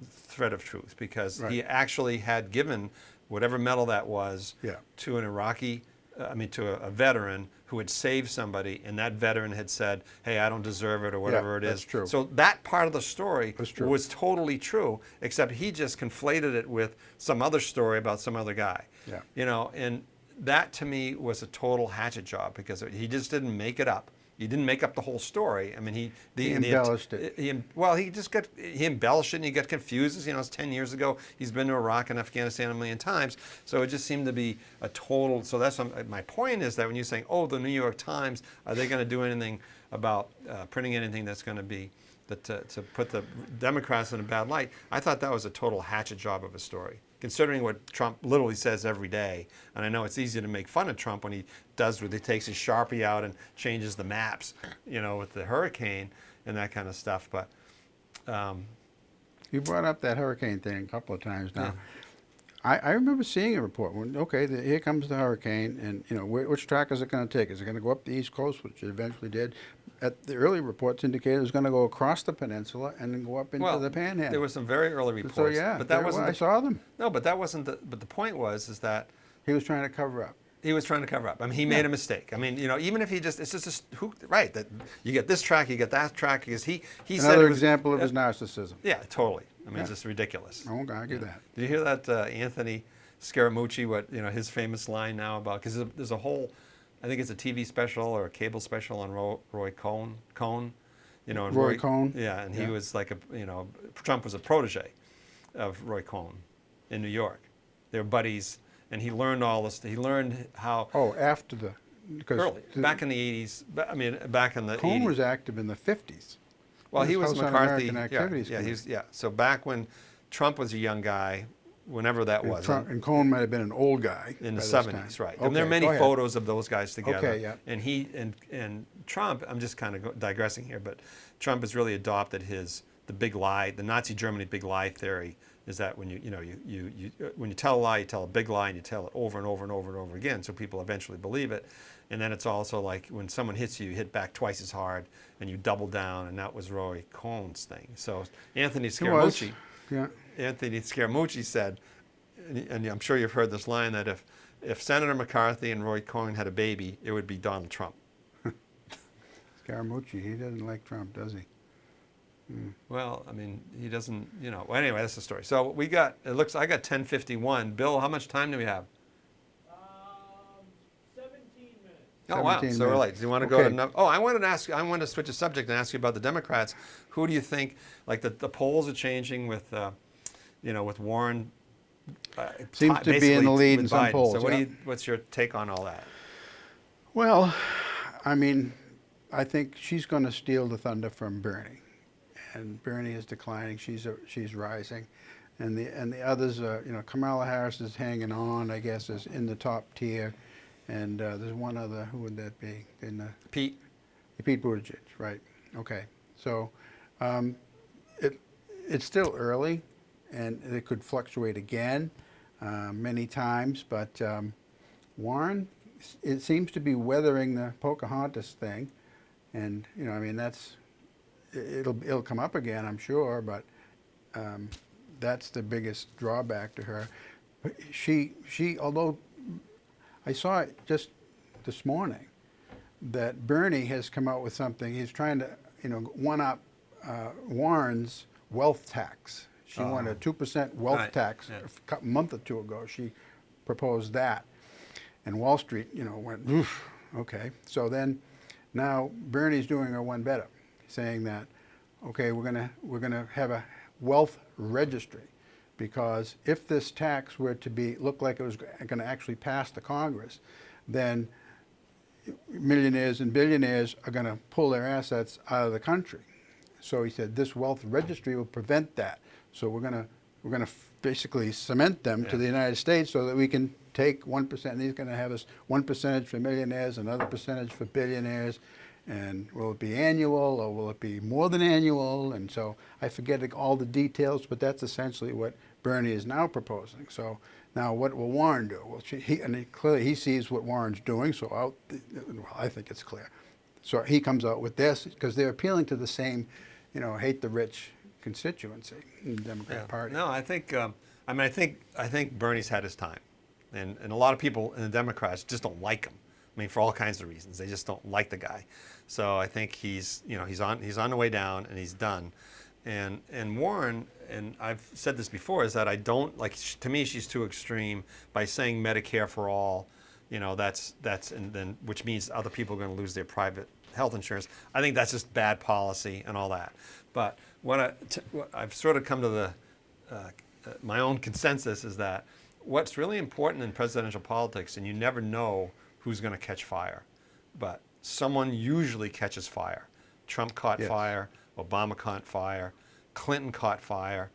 thread of truth because he actually had given whatever medal that was to an Iraqi to a veteran who had saved somebody, and that veteran had said, "Hey, I don't deserve it," or whatever it is. That's true. So that part of the story true. was totally true, except he just conflated it with some other story about some other guy. Yeah. You know, and that to me was a total hatchet job because he just didn't make it up. He didn't make up the whole story. I mean, he embellished it. He embellished it, and he got confused. You know, it's 10 years ago. He's been to Iraq and Afghanistan a million times, so it just seemed to be a total. So that's my point is that when you're saying, "Oh, the New York Times, are they going to do anything about printing anything that's going to be to put the Democrats in a bad light?" I thought that was a total hatchet job of a story, considering what Trump literally says every day. And I know it's easy to make fun of Trump when he takes his Sharpie out and changes the maps, you know, with the hurricane and that kind of stuff. But You brought up that hurricane thing a couple of times now. Yeah. I remember seeing a report when, okay, here comes the hurricane, and you know, which track is it going to take? Is it going to go up the East Coast, which it eventually did? The early reports indicated it was going to go across the peninsula and then go up into the Panhandle. There were some very early reports. So yeah, but that wasn't. I saw them. No, but that wasn't the. But the point is that He was trying to cover up. he was trying to cover up. I mean, he made a mistake. I mean, you know, even if he just, it's just right that you get this track, you get that track, because he said Another it was, example of his narcissism. Yeah, totally. I mean, Yeah. it's just ridiculous. I won't argue that. Did you hear that Anthony Scaramucci? What his famous line now about, because there's a whole, I think it's a TV special or a cable special on Roy Cohn. You know, and Roy Cohn? Yeah, and he Yeah. was like Trump was a protege of Roy Cohn in New York. They were buddies, and he learned all this. He learned how Oh, after because early, back in the 80s. I mean, back in the Cohn 80s. was active in the 50s. Well, he was House McCarthy. Un-American Activities Yeah, Committee. So back when Trump was a young guy, whenever that was. And Cohn might have been an old guy In the by this 70s, time. right. Okay, And there are many go ahead. photos of those guys together. Okay, yeah. And he and Trump, I'm just kind of digressing here, but Trump has really adopted the big lie, the Nazi Germany big lie theory, is that when when you tell a lie, you tell a big lie, and you tell it over and over and over and over again, so people eventually believe it. And then it's also like when someone hits you, you hit back twice as hard, and you double down, and that was Roy Cohn's thing. So Anthony Scaramucci, Yeah. said, and I'm sure you've heard this line, that if Senator McCarthy and Roy Cohn had a baby, it would be Donald Trump. Scaramucci, he doesn't like Trump, does he? Well, I mean, he doesn't, Well, anyway, that's the story. So I got 10:51. Bill, how much time do we have? 17 minutes. Oh, wow, 17 so we're minutes. late. Do you want to go to Okay. another? Oh, I wanted to switch the subject and ask you about the Democrats. Who do you think, like the polls are changing with, with Warren? Seems to be in basically the lead in with some Biden. polls, So yeah. what's your take on all that? Well, I mean, I think she's going to steal the thunder from Bernie, and Bernie is declining. She's rising, and the others are, Kamala Harris is hanging on. I guess is in the top tier, and there's one other. Who would that be? Pete? Pete Buttigieg, right? Okay, so it's still early, and it could fluctuate again many times, but Warren, it seems to be weathering the Pocahontas thing, and I mean it'll come up again, I'm sure, but that's the biggest drawback to her. She although I saw it just this morning that Bernie has come out with something. He's trying to one up Warren's wealth tax. She wanted a 2% wealth Right, tax yeah. a month or two ago. She proposed that, and Wall Street, went, oof, okay. So then, now Bernie's doing her one better, saying that, okay, we're gonna have a wealth registry, because if this tax were to look like it was going to actually pass the Congress, then millionaires and billionaires are going to pull their assets out of the country. So he said this wealth registry will prevent that. So we're going to basically cement them to the United States so that we can take 1%. And he's going to have us 1% for millionaires, another percentage for billionaires. And will it be annual, or will it be more than annual? And so I forget all the details, but that's essentially what Bernie is now proposing. So now what will Warren do? Well, clearly he sees what Warren's doing, so I think it's clear. So he comes out with this because they're appealing to the same, hate the rich constituency in the Democratic Party. No, I think, I think Bernie's had his time. And a lot of people in the Democrats just don't like him. I mean, for all kinds of reasons, they just don't like the guy. So I think he's on the way down, and he's done. And Warren, and I've said this before, is that I don't like. To me, she's too extreme by saying Medicare for all. That's and then which means other people are going to lose their private health insurance. I think that's just bad policy and all that. But what I've sort of come to the my own consensus is that what's really important in presidential politics, and you never know who's going to catch fire, but someone usually catches fire. Trump caught Yes. fire, Obama caught fire, Clinton caught fire.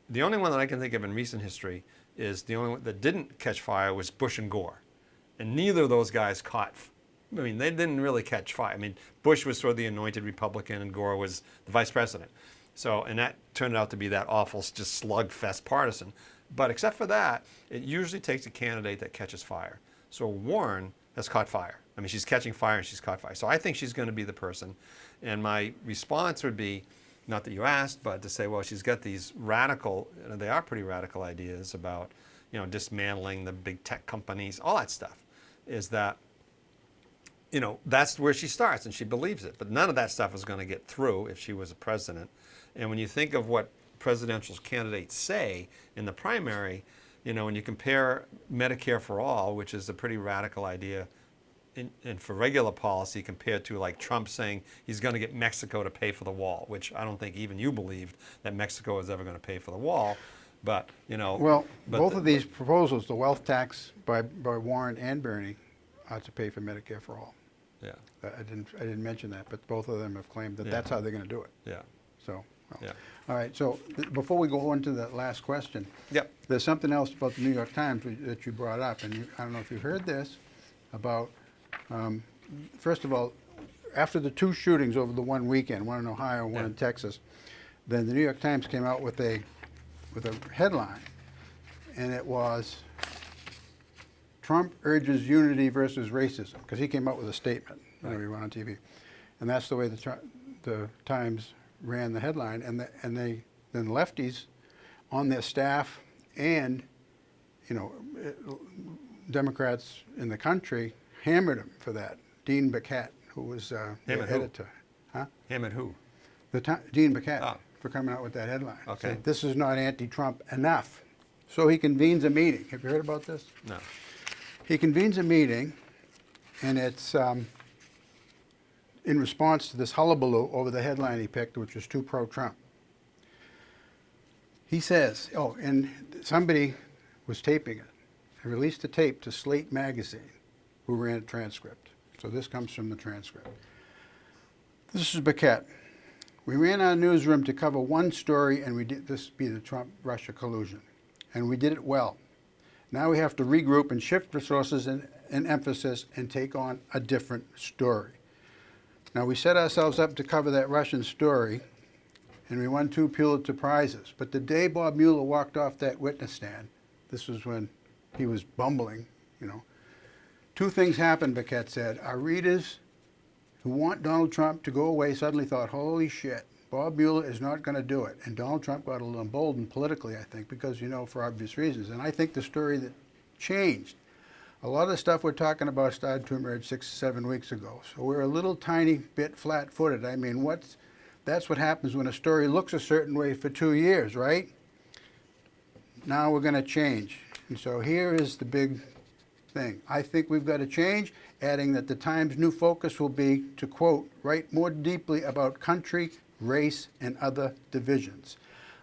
The only one that I can think of in recent history is the only one that didn't catch fire was Bush and Gore. And neither of those guys caught, I mean, they didn't really catch fire. I mean, Bush was sort of the anointed Republican and Gore was the vice president. So, and that turned out to be that awful, just slugfest partisan. But except for that, it usually takes a candidate that catches fire. So Warren has caught fire. I mean, she's catching fire and she's caught fire. So I think she's going to be the person. And my response would be, not that you asked, but to say, well, she's got these radical, they are pretty radical ideas about, dismantling the big tech companies, all that stuff, is that, that's where she starts and she believes it. But none of that stuff is going to get through if she was a president. And when you think of what presidential candidates say in the primary, when you compare Medicare for all, which is a pretty radical idea, and for regular policy compared to like Trump saying he's going to get Mexico to pay for the wall, which I don't think even you believed that Mexico is ever going to pay for the wall. But, Well, both of these proposals, the wealth tax by Warren and Bernie, ought to pay for Medicare for all. Yeah. I didn't mention that, but both of them have claimed that that's how they're going to do it. Yeah. So, well. Yeah. All right. So before we go on to the last question, Yep. there's something else about the New York Times that you brought up, and I don't know if you've heard this about. First of all, after the two shootings over the one weekend, one in Ohio and one in Texas, then the New York Times came out with a headline, and it was Trump urges unity versus racism, because he came out with a statement when he went on TV, and that's the way the Times ran the headline, and then lefties on their staff and Democrats in the country hammered him for that. Dean Baquet, who was the editor. Huh? Hammered who? Dean Baquet, Oh. for coming out with that headline. Okay. Said, this is not anti-Trump enough. So he convenes a meeting. Have you heard about this? No. He convenes a meeting, and it's in response to this hullabaloo over the headline he picked, which was too pro-Trump. He says, and somebody was taping it. He released the tape to Slate magazine, who ran a transcript. So this comes from the transcript. This is Baquet. We ran our newsroom to cover one story, and we did this be the Trump-Russia collusion. And we did it well. Now we have to regroup and shift resources and emphasis and take on a different story. Now we set ourselves up to cover that Russian story, and we won 2 Pulitzer Prizes. But the day Bob Mueller walked off that witness stand, this was when he was bumbling, 2 things happened, Baquet said. Our readers who want Donald Trump to go away suddenly thought, holy shit, Bob Mueller is not going to do it. And Donald Trump got a little emboldened politically, I think, because, for obvious reasons. And I think the story that changed, a lot of the stuff we're talking about started to emerge 6 or 7 weeks ago. So we're a little tiny bit flat-footed. I mean, that's what happens when a story looks a certain way for 2 years, right? Now we're going to change. And so here is the big thing. I think we've got to change, adding that the Times' new focus will be to, quote, write more deeply about country, race, and other divisions.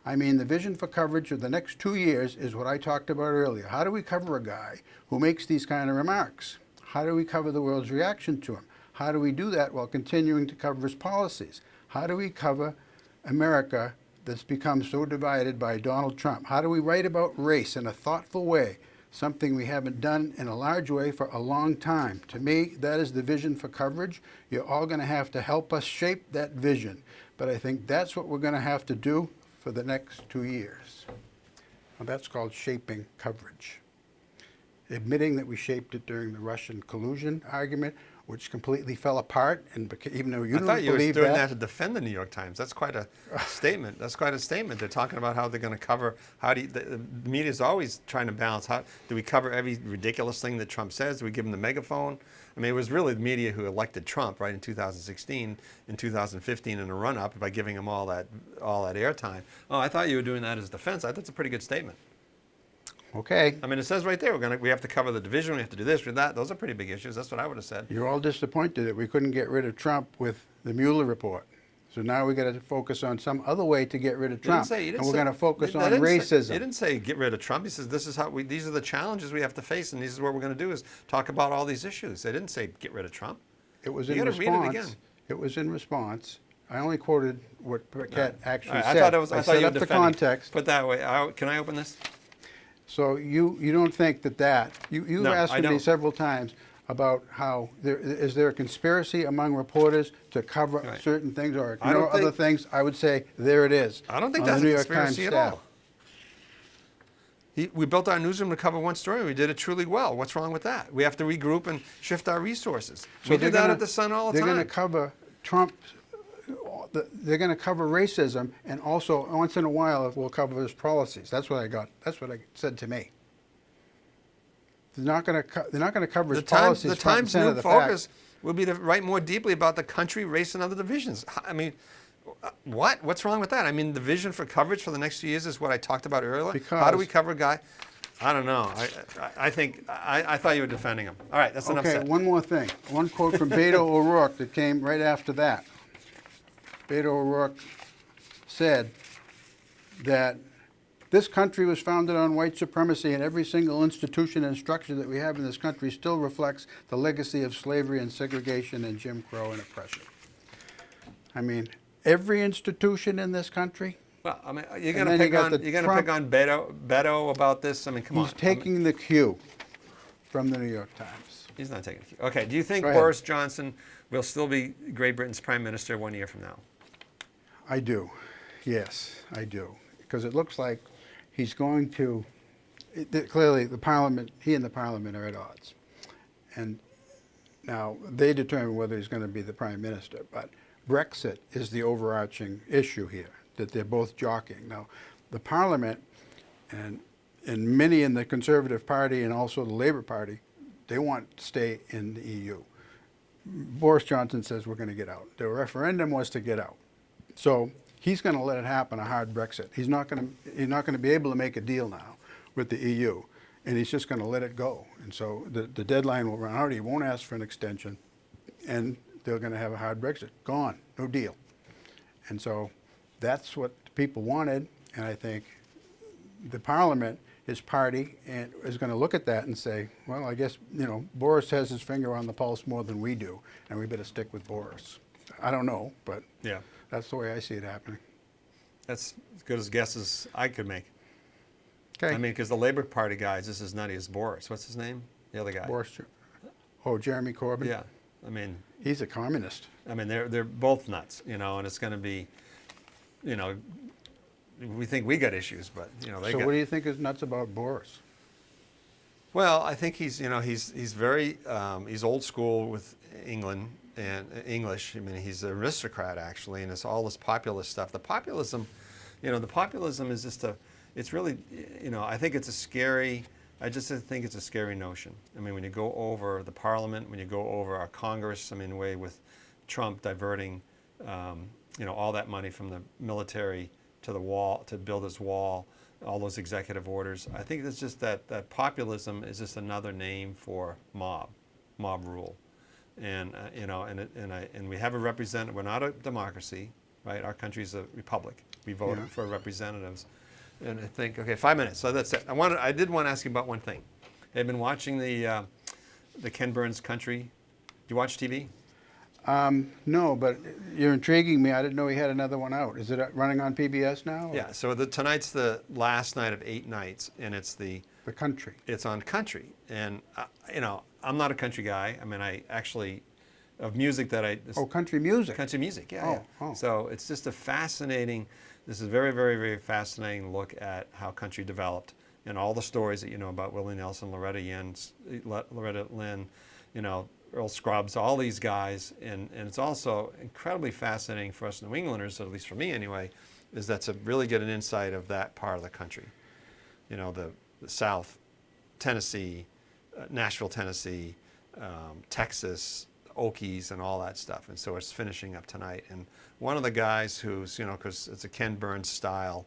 I mean, the vision for coverage of the next 2 years is what I talked about earlier. How do we cover a guy who makes these kind of remarks? How do we cover the world's reaction to him? How do we do that while continuing to cover his policies? How do we cover America that's become so divided by Donald Trump? How do we write about race in a thoughtful way, something we haven't done in a large way for a long time? To me, that is the vision for coverage. You're all going to have to help us shape that vision. But I think that's what we're going to have to do for the next 2 years. Now, that's called shaping coverage. Admitting that we shaped it during the Russian collusion argument, which completely fell apart, and even though you I don't thought you were believe doing that. that to defend the New York Times. That's quite a statement. That's quite a statement. They're talking about how they're going to cover. How do you, the media is always trying to balance. How do we cover every ridiculous thing that Trump says? Do we give him the megaphone? I mean, it was really the media who elected Trump, right, in 2016, in 2015, in a run-up by giving him all that airtime. Oh, I thought you were doing that as defense. I thought that's a pretty good statement. Okay, I mean, it says right there, we have to cover the division, we have to do this, or that. Those are pretty big issues. That's what I would have said. you're all disappointed that we couldn't get rid of Trump with the Mueller report. So now we got to focus on some other way to get rid of Trump, and we're going to focus on racism. He didn't say get rid of Trump. He says this is how these are the challenges we have to face, and this is what we're going to do is talk about all these issues. They didn't say get rid of Trump. It was You in gotta read it again. response. It was in response. I only quoted what Paquette actually All right, said. I thought set you were up the defending. context. Put that way. Can I open this? So you don't think that you No, asked I me don't. several times about how is there a conspiracy among reporters to cover Right. certain things or I don't ignore other think- things? I would say there it is. I don't think on that's the a New York Times conspiracy at staff. all. We built our newsroom to cover one story. We did it truly well. What's wrong with that? We have to regroup and shift our resources. We they're do that gonna- at the Sun all the They're time. going to cover Trump. They're going to cover racism, and also once in a while we'll cover his policies. That's what I got. That's what I said to me. They're not going to cover his policies. The front and Times' center new of the fact. focus will be to write more deeply about the country, race, and other divisions. I mean, what? What's wrong with that? I mean, the vision for coverage for the next few years is what I talked about earlier. How do we Because- cover a guy? I don't know. I think I thought you were defending him. All right, that's enough Okay, said. one more thing. One quote from Beto O'Rourke that came right after that. Beto O'Rourke said that this country was founded on white supremacy, and every single institution and structure that we have in this country still reflects the legacy of slavery and segregation and Jim Crow and oppression. I mean, every institution in this country, Well, I mean, you're And going then to you got the pick Trump- on Beto about this. I mean, come on. he's taking the cue from the New York Times. He's not taking it. Okay. Do you think Go ahead. Boris Johnson will still be Great Britain's prime minister 1 year from now? I do. Yes, I do. Because it looks like he's going to, clearly the parliament, he and the parliament are at odds. And now they determine whether he's going to be the prime minister. But Brexit is the overarching issue here, that they're both jockeying. Now, the parliament and many in the Conservative Party and also the Labour Party, they want to stay in the EU. Boris Johnson says we're going to get out. The referendum was to get out. So he's going to let it happen, a hard Brexit. He's not going to be able to make a deal now with the EU, and he's just going to let it go. And so the deadline will run out. He won't ask for an extension, and they're going to have a hard Brexit. Gone, no deal. And so that's what the people wanted, and I think the Parliament, his party, and is going to look at that and say, well, I guess, Boris has his finger on the pulse more than we do, and we better stick with Boris. I don't know, but Yeah. that's the way I see it happening. That's as good as guesses I could make. Okay. I mean, because the Labour Party guy is just as nutty as Boris. What's his name? The other guy. Boris, Jeremy Corbyn? Yeah. I mean, He's a communist. they're both nuts, and it's going to be, we think we got issues, but they So got. what do you think is nuts about Boris? Well, I think he's very he's old school with England and English. I mean, he's an aristocrat actually, and it's all this populist stuff. The populism is just it's really, I think it's a scary. I just think it's a scary notion. I mean, when you go over the Parliament, when you go over our Congress, I mean, the way with Trump diverting, all that money from the military to the wall to build his wall, all those executive orders. I think it's just that populism is just another name for mob rule, and and we have a representative. We're not a democracy, right? Our country's a republic. We vote Yeah. for representatives, and I think okay, 5 minutes. So that's it. I did want to ask you about one thing. I've been watching the Ken Burns Country. Do you watch TV? No, but you're intriguing me. I didn't know he had another one out. Is it running on PBS now? Yeah. So tonight's the last night of 8 nights, and it's Country. It's on country, and I'm not a country guy. I mean, I actually of music that I Country music. country music. Yeah. Oh, yeah. oh. So it's just a fascinating. This is a very, very, very fascinating look at how country developed and all the stories that you know about Willie Nelson, Loretta Lynn, Earl Scruggs, all these guys, and it's also incredibly fascinating for us New Englanders, at least for me anyway, is that to really get an insight of that part of the country. You know, the South, Tennessee, Nashville, Tennessee, Texas, Okies, and all that stuff. And so it's finishing up tonight. And one of the guys who's, you know, because it's a Ken Burns style,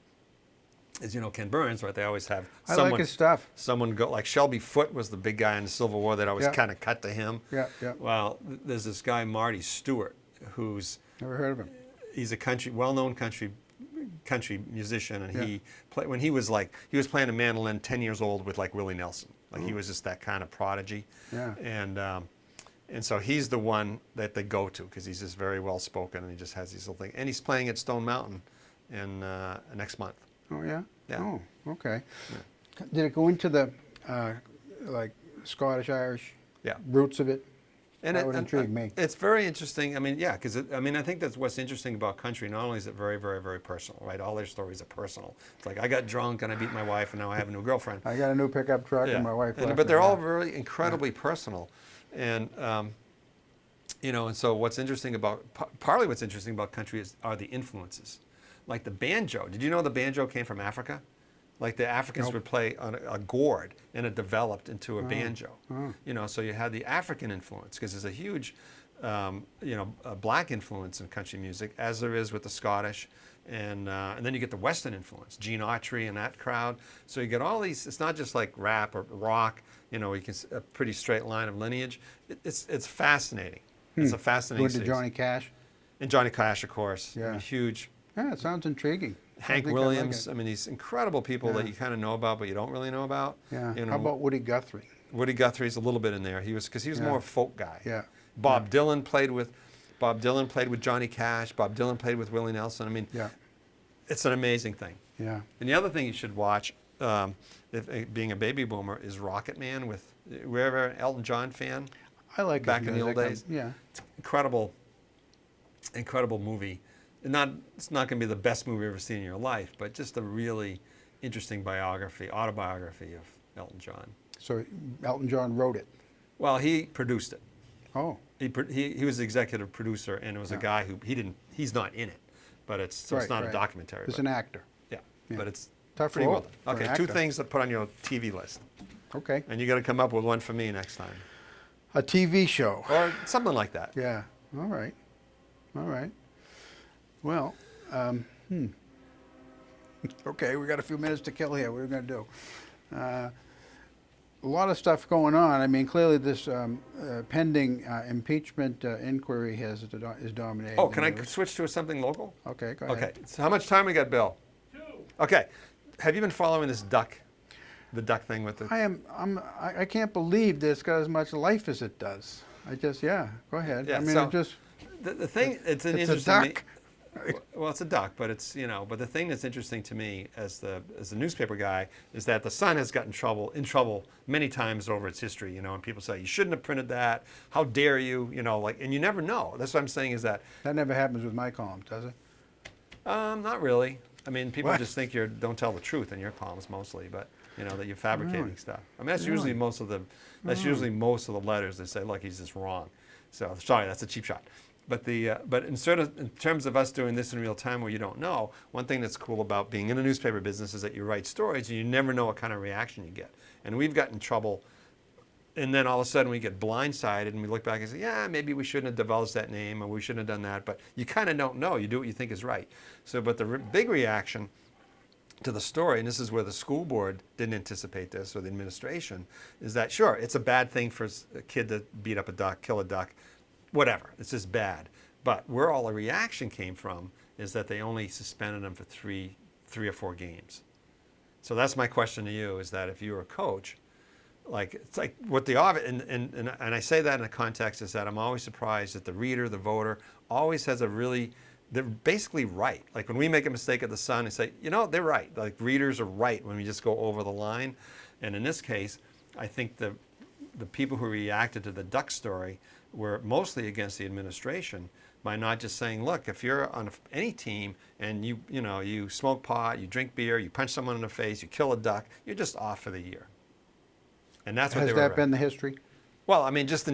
is, you know, Ken Burns, right? They always have I like his stuff. someone go, like Shelby Foote was the big guy in the Civil War that always Yeah. kind of cut to him. Yeah, yeah. Well, there's this guy, Marty Stewart, who's, Never heard of him. he's a well-known country musician, and Yeah. when he was playing a mandolin 10 years old with like Willie Nelson. Like he was just that kind of prodigy. Yeah. And so he's the one that they go to because he's just very well spoken, and he just has these little things. And he's playing at Stone Mountain in next month. Oh, yeah? Yeah. Oh, okay. Did it go into the, like, Scottish-Irish Yeah. roots of it? And That would intrigue me. It's very interesting. I mean, yeah, because I think that's what's interesting about country. Not only is it very, very, very personal, right? All their stories are personal. It's like I got drunk and I beat my wife, and now I have a new girlfriend. I got a new pickup truck and my wife left But they're me. all very incredibly personal, and you know. And so what's interesting about partly what's interesting about country are the influences, like the banjo. Did you know the banjo came from Africa? Like the Africans Nope. would play on a gourd, and it developed into a banjo. Oh. You know, so you had the African influence because there's a huge, you know, black influence in country music, as there is with the Scottish, and then you get the Western influence, Gene Autry and that crowd. So you get all these. It's not just like rap or rock. You know, you can a pretty straight line of lineage. It's fascinating. It's a fascinating. Going to series. Johnny Cash? And Johnny Cash, of course. Yeah. I mean, huge. Yeah, it sounds intriguing. Hank I think I like Williams. it. I mean, these incredible people that Yeah. you kind of know about, but you don't really know about. Yeah. You know, How about Woody Guthrie? Woody Guthrie's a little bit in there. He was Yeah. more a folk guy. Yeah. Bob Dylan played with Johnny Cash. Bob Dylan played with Willie Nelson. I mean, Yeah. it's an amazing thing. Yeah. And the other thing you should watch, being a baby boomer, is Rocket Man with wherever an Elton John fan. I like his Back in the old music. days. Yeah. It's incredible movie. It's not going to be the best movie you've ever seen in your life, but just a really interesting autobiography of Elton John. So Elton John wrote it. Well, he produced it. Oh. He was the executive producer, and it was a guy who he's not in it, but it's Right, not right. a documentary. He's but, an actor. yeah, Yeah. but it's Tough pretty role well done. for an Okay, two actor. things to put on your TV list, Okay. and you got to come up with one for me next time, A TV show. or something like that. Yeah. All right. All right. Well, okay, we got a few minutes to kill here. What are we going to do? A lot of stuff going on. I mean, clearly this pending impeachment inquiry is dominating. Oh, the can I news. switch to something local? Okay, go ahead. Okay. So how much time we got, Bill? 2. Okay. Have you been following this the duck thing with the? I can't believe that it's got as much life as it does. Go ahead. Yeah, I mean, so it just, The thing, it's an it's a interesting. duck. Well, it's a duck, but it's But the thing that's interesting to me as the newspaper guy is that the Sun has gotten in trouble many times over its history. You know, and people say you shouldn't have printed that. How dare you? You know, like, and you never know. That's what I'm saying is that That never happens with my columns, does it? not really. I mean, people What? just think you don't tell the truth in your columns mostly, but you know that you're fabricating Really? stuff. I mean, that's Really? usually most of the letters. They say, look, he's just wrong. So sorry, that's a cheap shot. But in terms of us doing this in real time where you don't know, one thing that's cool about being in a newspaper business is that you write stories and you never know what kind of reaction you get. And we've gotten in trouble, and then all of a sudden we get blindsided and we look back and say, yeah, maybe we shouldn't have divulged that name or we shouldn't have done that. But you kind of don't know. You do what you think is right. So, but the big reaction to the story, and this is where the school board didn't anticipate this, or the administration, is that sure, it's a bad thing for a kid to beat up a duck, kill a duck, whatever. It's just bad. But where all the reaction came from is that they only suspended him for three or four games. So that's my question to you: is that if you were a coach, like it's like what the and I say that in a context is that I'm always surprised that the reader, the voter, always has they're basically right. Like when we make a mistake at the Sun, they say, you know, they're right. Like readers are right when we just go over the line. And in this case, I think the people who reacted to the duck story were mostly against the administration by not just saying, look, if you're on any team and you smoke pot, you drink beer, you punch someone in the face, you kill a duck, you're just off for the year. And that's what Has they were. that been the history? Well, I mean, just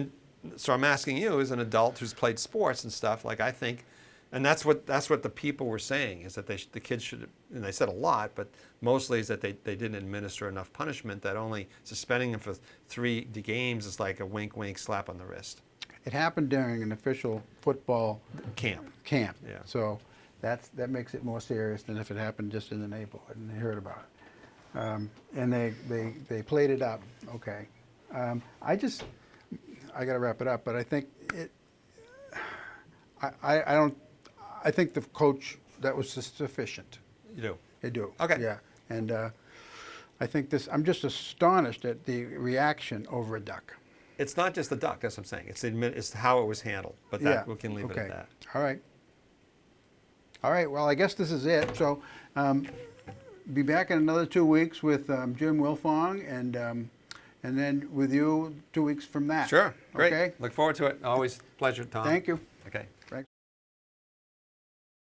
So I'm asking you, as an adult who's played sports and stuff, like I think, and that's what the people were saying, is that the kids should, and they said a lot, but mostly is that they didn't administer enough punishment, that only suspending them for 3 games is like a wink, wink, slap on the wrist. It happened during an official football Camp. Yeah. So that makes it more serious than if it happened just in the neighborhood and they heard about it. And they played it up. Okay. I got to wrap it up, but I think I think the coach, that was sufficient. You do? I do. Okay. Yeah. And I think I'm just astonished at the reaction over a duck. It's not just the duck, that's what I'm saying. It's how it was handled, but that, we can leave it at that. All right. All right, well, I guess this is it. So be back in another 2 weeks with Jim Wilfong, and then with you 2 weeks from that. Sure, great. Okay? Look forward to it. Always a pleasure, Tom. Thank you. Okay.